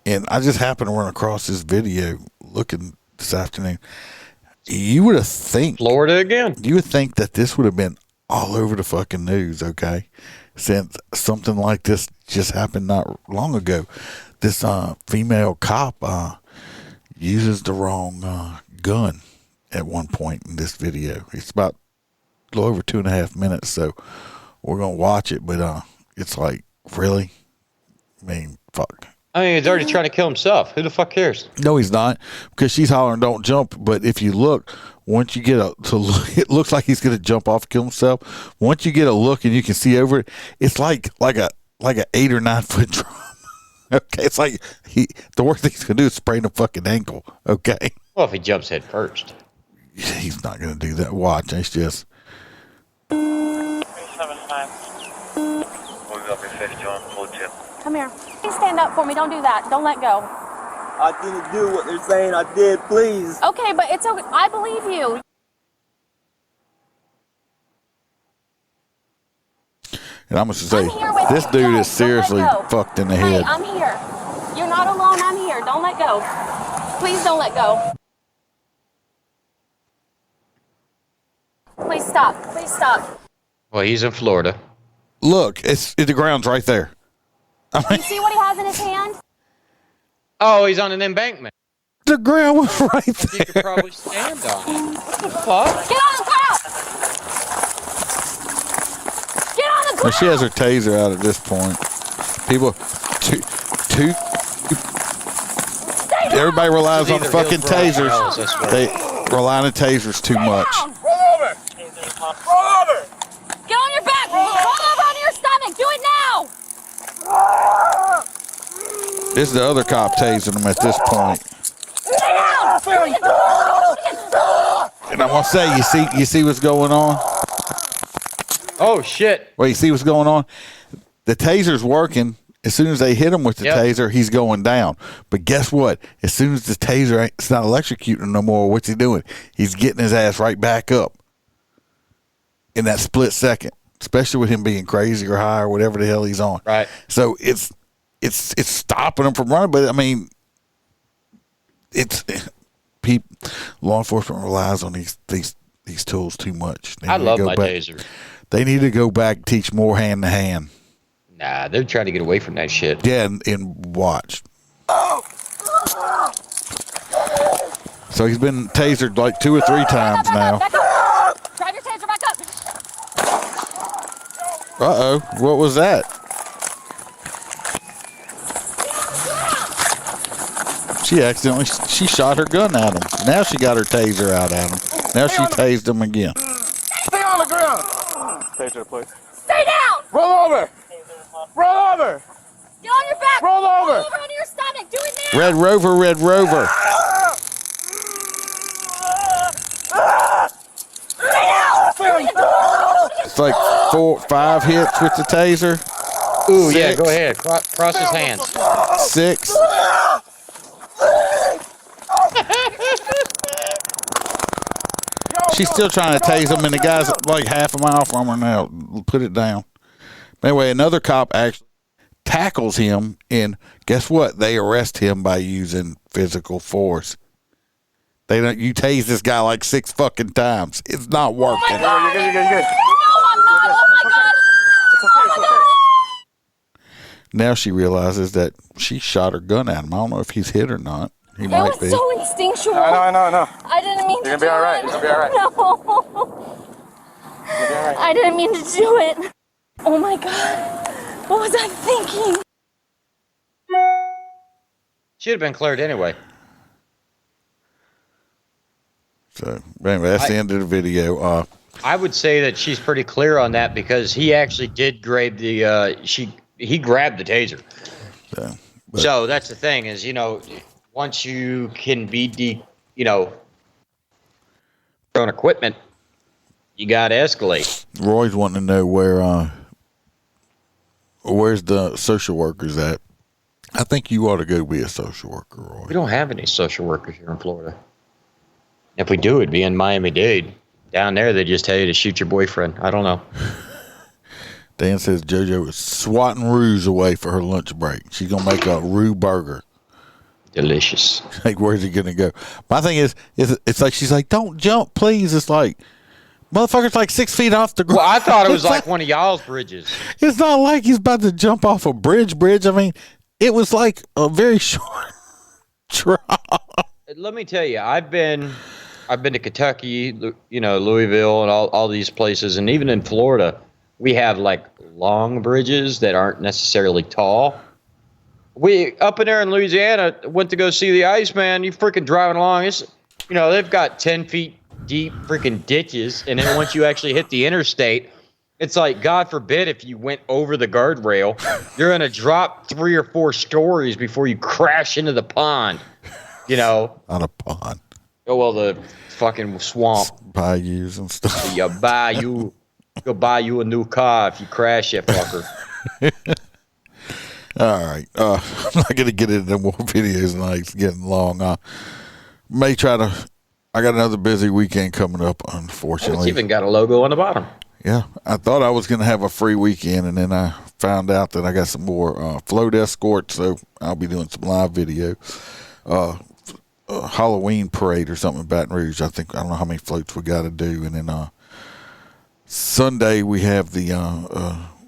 and I just happened to run across this video looking this afternoon. You would have think Florida again. You would think that this would have been all over the fucking news, okay? Since something like this just happened not long ago. This female cop uses the wrong gun at one point in this video. It's about a little over 2.5 minutes, so we're gonna watch it. But it's like, really? I mean, fuck. I mean, he's already trying to kill himself. Who the fuck cares? No, he's not, because she's hollering, "Don't jump!" But if you look, once you get it looks like he's gonna jump off and kill himself. Once you get a look and you can see over it, it's like a 8 or 9 foot drop. Okay, it's like the worst thing he's gonna do is sprain a fucking ankle. Okay. Well, if he jumps head first, he's not gonna do that. Watch, it's just. 375. Come here. Please stand up for me. Don't do that. Don't let go. I didn't do what they're saying I did. Please. Okay, but it's okay. I believe you. And I'm going to say, this dude is seriously fucked in the head. Hey, I'm here. You're not alone. I'm here. Don't let go. Please don't let go. Please stop. Please stop. Well, he's in Florida. Look, the ground's right there. You see what he has in his hand? Oh, he's on an embankment. The ground was right there. You could probably stand on it. What the fuck? Get on the ground! Get on the ground! Well, she has her taser out at this point. People, everybody relies on the fucking tasers. They rely on the tasers too much. Roll over! Roll over! Get on your back! Roll over onto your stomach! Do it now! This is the other cop tasing him at this point. And I'm gonna say, you see what's going on? Oh shit! Well, you see what's going on? The taser's working. As soon as they hit him with the taser, he's going down. But guess what? As soon as the taser it's not electrocuting no more, what's he doing? He's getting his ass right back up in that split second. Especially with him being crazy or high or whatever the hell he's on. Right. So it's stopping him from running. But I mean, law enforcement relies on these tools too much. I love my taser. They need to go back, teach more hand to hand. Nah, they're trying to get away from that shit. Yeah, and watch. So he's been tasered like 2 or 3 times now. Drive your taser back up. Uh-oh, what was that? She shot her gun at him. Now she got her taser out at him. Now she tased him again. Stay on the ground! Taser, please. Stay down! Roll over! Roll over! Get on your back! Roll over! Roll over onto your stomach! Do it now! Red Rover, Red Rover. It's like 4, 5 hits with the taser. Ooh, 6. Yeah, go ahead. Cross his hands. 6. She's still trying to tase him, and the guy's like half a mile from her now. Put it down. Anyway, another cop actually tackles him, and guess what? They arrest him by using physical force. You tase this guy like 6 fucking times. It's not working. Oh my God. You're good. No, I'm not. Oh my God. Oh my God. Now she realizes that she shot her gun at him. I don't know if he's hit or not. He It might was be. so instinctual. No. I didn't mean to You're gonna do be all right. it. You're gonna be all right. No. You'll be all right. I didn't mean to do it. Oh my God. What was I thinking? Should have been cleared anyway. So anyway, that's the end of the video. I would say that she's pretty clear on that because he actually did grab the he grabbed the taser. So that's the thing is, once you can be on equipment, you got to escalate. Roy's wanting to know where's the social workers at. I think you ought to go be a social worker, Roy. We don't have any social workers here in Florida. If we do, it'd be in Miami-Dade. Down there, they just tell you to shoot your boyfriend. I don't know. Dan says JoJo is swatting roux away for her lunch break. She's going to make a roux burger. Delicious. Like, where's he going to go? My thing is, it's like, she's like, don't jump, please. It's like, motherfucker's like 6 feet off the ground. Well, I thought it was like one of y'all's bridges. It's not like he's about to jump off a bridge. I mean, it was like a very short drop. Let me tell you, I've been to Kentucky, Louisville, and all these places, and even in Florida, we have like long bridges that aren't necessarily tall. We up in there in Louisiana went to go see the Iceman. You freaking driving along, it's they've got 10 feet deep freaking ditches, and then once you actually hit the interstate, it's like, God forbid if you went over the guardrail, you're gonna drop 3 or 4 stories before you crash into the pond. On a pond. Oh, well, the fucking swamp. Bayous and stuff. You'll buy you a new car if you crash that fucker. All right. I'm not going to get into more videos tonight. It's getting long. I got another busy weekend coming up, unfortunately. It's even got a logo on the bottom. Yeah. I thought I was going to have a free weekend, and then I found out that I got some more float escorts, so I'll be doing some live video. Halloween parade or something in Baton Rouge. I don't know how many floats we got to do. And then Sunday we have the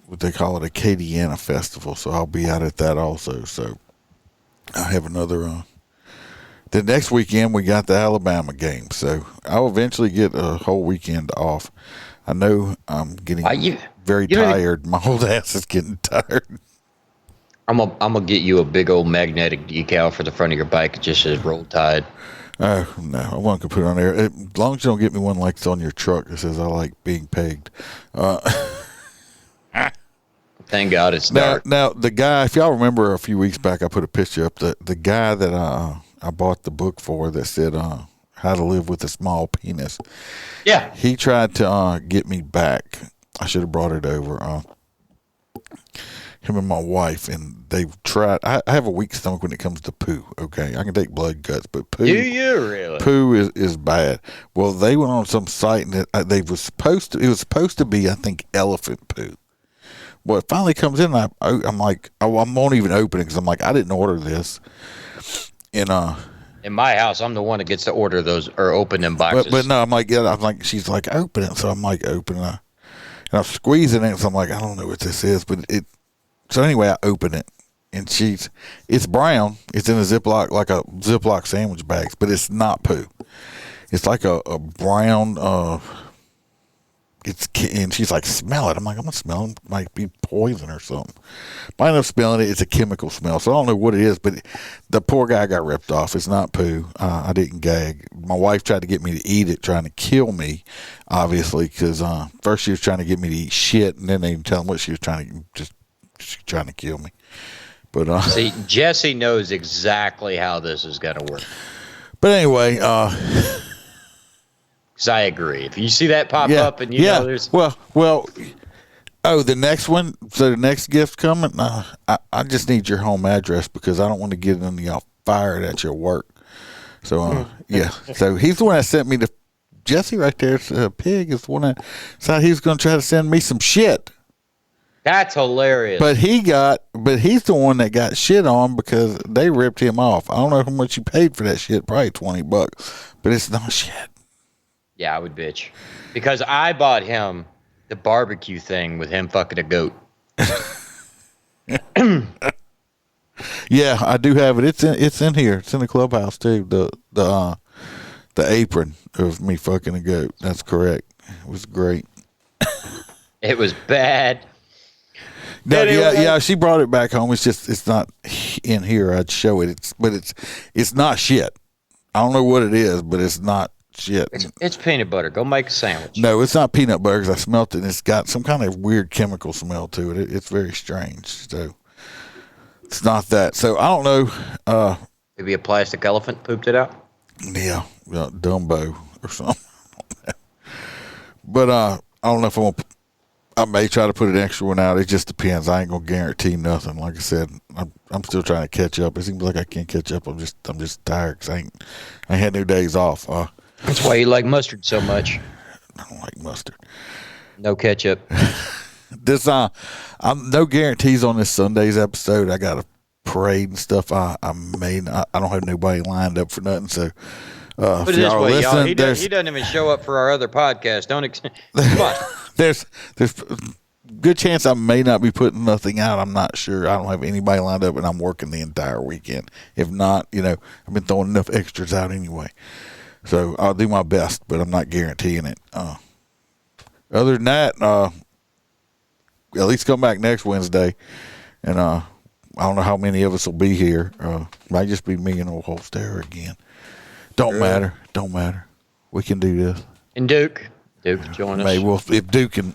what they call it, Acadiana Festival. So I'll be out at that also. So I have another. The next weekend we got the Alabama game. So I'll eventually get a whole weekend off. I know I'm getting very tired. My whole ass is getting tired. I'm gonna get you a big old magnetic decal for the front of your bike. It just says Roll Tide. Oh, no. I want to put it on there. As long as you don't get me one like it's on your truck that says I like being pegged. Thank God it's dark. Now, the guy, if y'all remember a few weeks back, I put a picture up. The guy that I bought the book for that said How to Live with a Small Penis. Yeah. He tried to get me back. I should have brought it over. Him and my wife, and they've tried. I have a weak stomach when it comes to poo. Okay, I can take blood guts, but poo. Do you really? Poo is bad. Well, they went on some site and it was supposed to be, I think, elephant poo. Well, it finally comes in. And I'm like, I won't even open it because I'm like, I didn't order this. And in my house, I'm the one that gets to order those or open them boxes. But no, I'm like, she's like, open it. So I'm like, open it. And I'm squeezing it. So I'm like, I don't know what this is, but it. So anyway, I open it, and it's brown. It's in a Ziploc, like a Ziploc sandwich bags, but it's not poo. It's like a brown. And she's like, smell it. I'm like, I'm gonna smell it. Might be poison or something. I end up smelling it. It's a chemical smell, so I don't know what it is. But the poor guy got ripped off. It's not poo. I didn't gag. My wife tried to get me to eat it, trying to kill me, obviously, because first she was trying to get me to eat shit, and then they didn't tell him what she was trying to kill me. But see, Jesse knows exactly how this is gonna work. But anyway, because I agree. If you see that pop up and you know there's well, the next one. So the next gift's coming. I just need your home address because I don't want to get into y'all fired at your work. So yeah. So he's the one that sent me the Jesse right there. Pig is the one that said he was going to try to send me some shit. That's hilarious. But he's the one that got shit on because they ripped him off. I don't know how much you paid for that shit. Probably $20, but it's not shit. Yeah, I would bitch because I bought him the barbecue thing with him fucking a goat. Yeah, I do have it. It's in here. It's in the clubhouse too. The apron of me fucking a goat. That's correct. It was great. It was bad. No, yeah. She brought it back home. It's not in here. I'd show it. It's not shit. I don't know what it is, but it's not shit. It's peanut butter. Go make a sandwich. No, it's not peanut butter because I smelt it. And it's got some kind of weird chemical smell to it. It's very strange. So it's not that. So I don't know. Maybe a plastic elephant pooped it out. Yeah, Dumbo or something. But I don't know if I may try to put an extra one out. It just depends. I ain't gonna guarantee nothing. Like I said, I'm still trying to catch up. It seems like I can't catch up. I'm just tired because I had no days off. That's why you like mustard so much. I don't like mustard. No ketchup. This I'm no guarantees on this Sunday's episode. I got a parade and stuff. I don't have nobody lined up for nothing. So put it this way, y'all. He doesn't even show up for our other podcast. Come on. There's good chance I may not be putting nothing out. I'm not sure. I don't have anybody lined up, and I'm working the entire weekend. If not, I've been throwing enough extras out anyway. So I'll do my best, but I'm not guaranteeing it. Other than that, at least come back next Wednesday, and I don't know how many of us will be here. Might just be me and old Holster again. Don't matter. We can do this. And Duke join us. Maybe if Duke can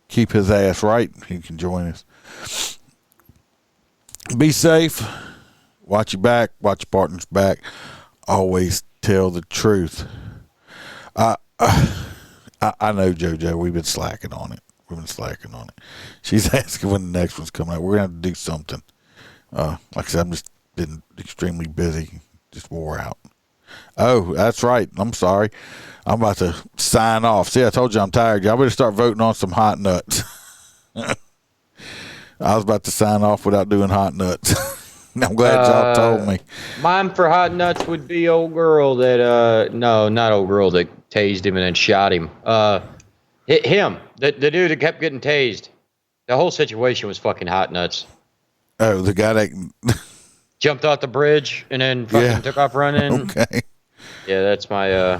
keep his ass right, he can join us. Be safe. Watch your back. Watch your partner's back. Always tell the truth. I know, JoJo. We've been slacking on it. She's asking when the next one's coming out. We're gonna have to do something. Like I said, I've just been extremely busy. Just wore out. Oh, that's right. I'm sorry. I'm about to sign off. See, I told you I'm tired. Y'all better start voting on some hot nuts. I was about to sign off without doing hot nuts. I'm glad y'all told me. Mine for hot nuts would be old girl that, no, not old girl that tased him and then shot him. Him, the dude that kept getting tased. The whole situation was fucking hot nuts. Oh, the guy that jumped off the bridge and then fucking took off running. Okay. Yeah, that's my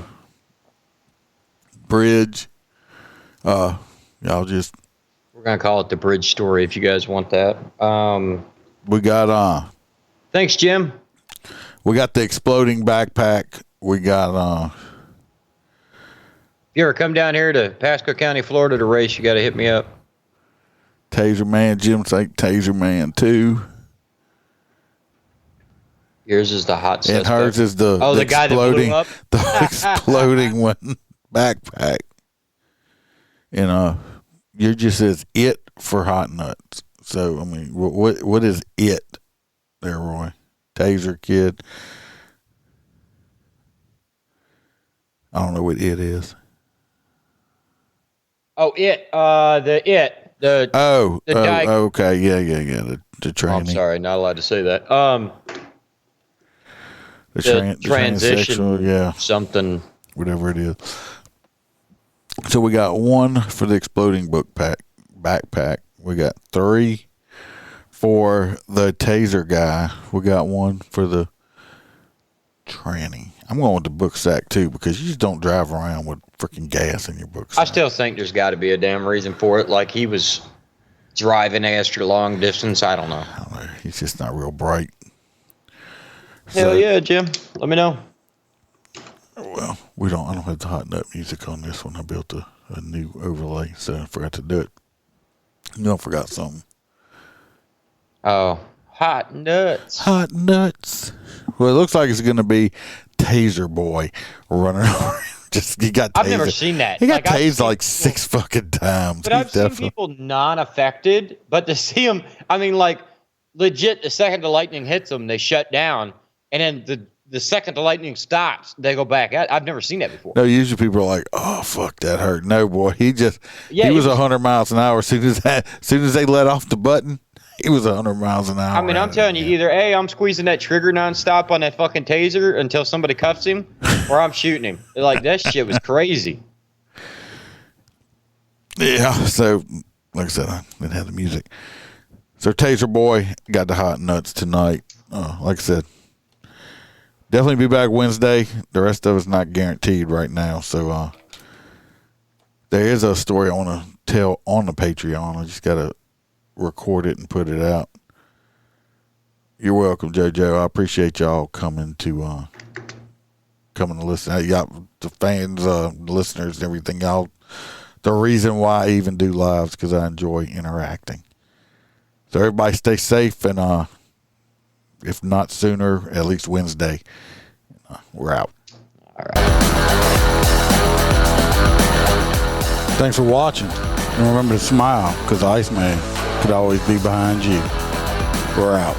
bridge. Y'all just. We're gonna call it the bridge story if you guys want that. We got Thanks, Jim. We got the exploding backpack. We got If you ever come down here to Pasco County, Florida to race, you got to hit me up. Taser Man, Jim's like Taser Man 2. Yours is the hot suspect. And hers is the guy that blew up? The exploding one backpack. And you're just as it for hot nuts. So I mean, what is it there, Roy? Taser Kid. I don't know what it is. Oh, okay, yeah. The training. I'm sorry, not allowed to say that. The transition, yeah, something, whatever it is. So we got one for the exploding backpack. We got 3 for the taser guy. We got 1 for the tranny. I'm going with the book sack too because you just don't drive around with freaking gas in your book sack. I still think there's got to be a damn reason for it. Like he was driving extra long distance. I don't know. He's just not real bright. Hell yeah, Jim. Let me know. Well, I don't have the hot nut music on this one. I built a new overlay, so I forgot to do it. I forgot something. Oh, hot nuts. Hot nuts. Well, it looks like it's going to be Taser Boy running around. He got tased. I've never seen that. He got tased like 6 fucking times. But I've seen people non-affected, but to see them, I mean, like, legit, the second the lightning hits them, they shut down, and then the second the lightning stops, they go back. I've never seen that before. No, usually people are like, oh, fuck, that hurt. No, boy, he was 100 miles an hour as soon as they let off the button. He was 100 miles an hour. I mean, I'm telling you, either A, I'm squeezing that trigger nonstop on that fucking taser until somebody cuffs him, or I'm shooting him. Like, that shit was crazy. Yeah, so, like I said, I didn't have the music. So Taser Boy got the hot nuts tonight. Like I said, definitely be back Wednesday. The rest of it's not guaranteed right now. So there is a story I want to tell on the Patreon. I just got to record it and put it out. You're welcome, JoJo. I appreciate y'all coming to listen. Y'all, the fans, the listeners, and everything. Y'all, the reason why I even do lives because I enjoy interacting. So everybody stay safe, and if not sooner, at least Wednesday. We're out. All right. Thanks for watching. And remember to smile, because Iceman could always be behind you. We're out.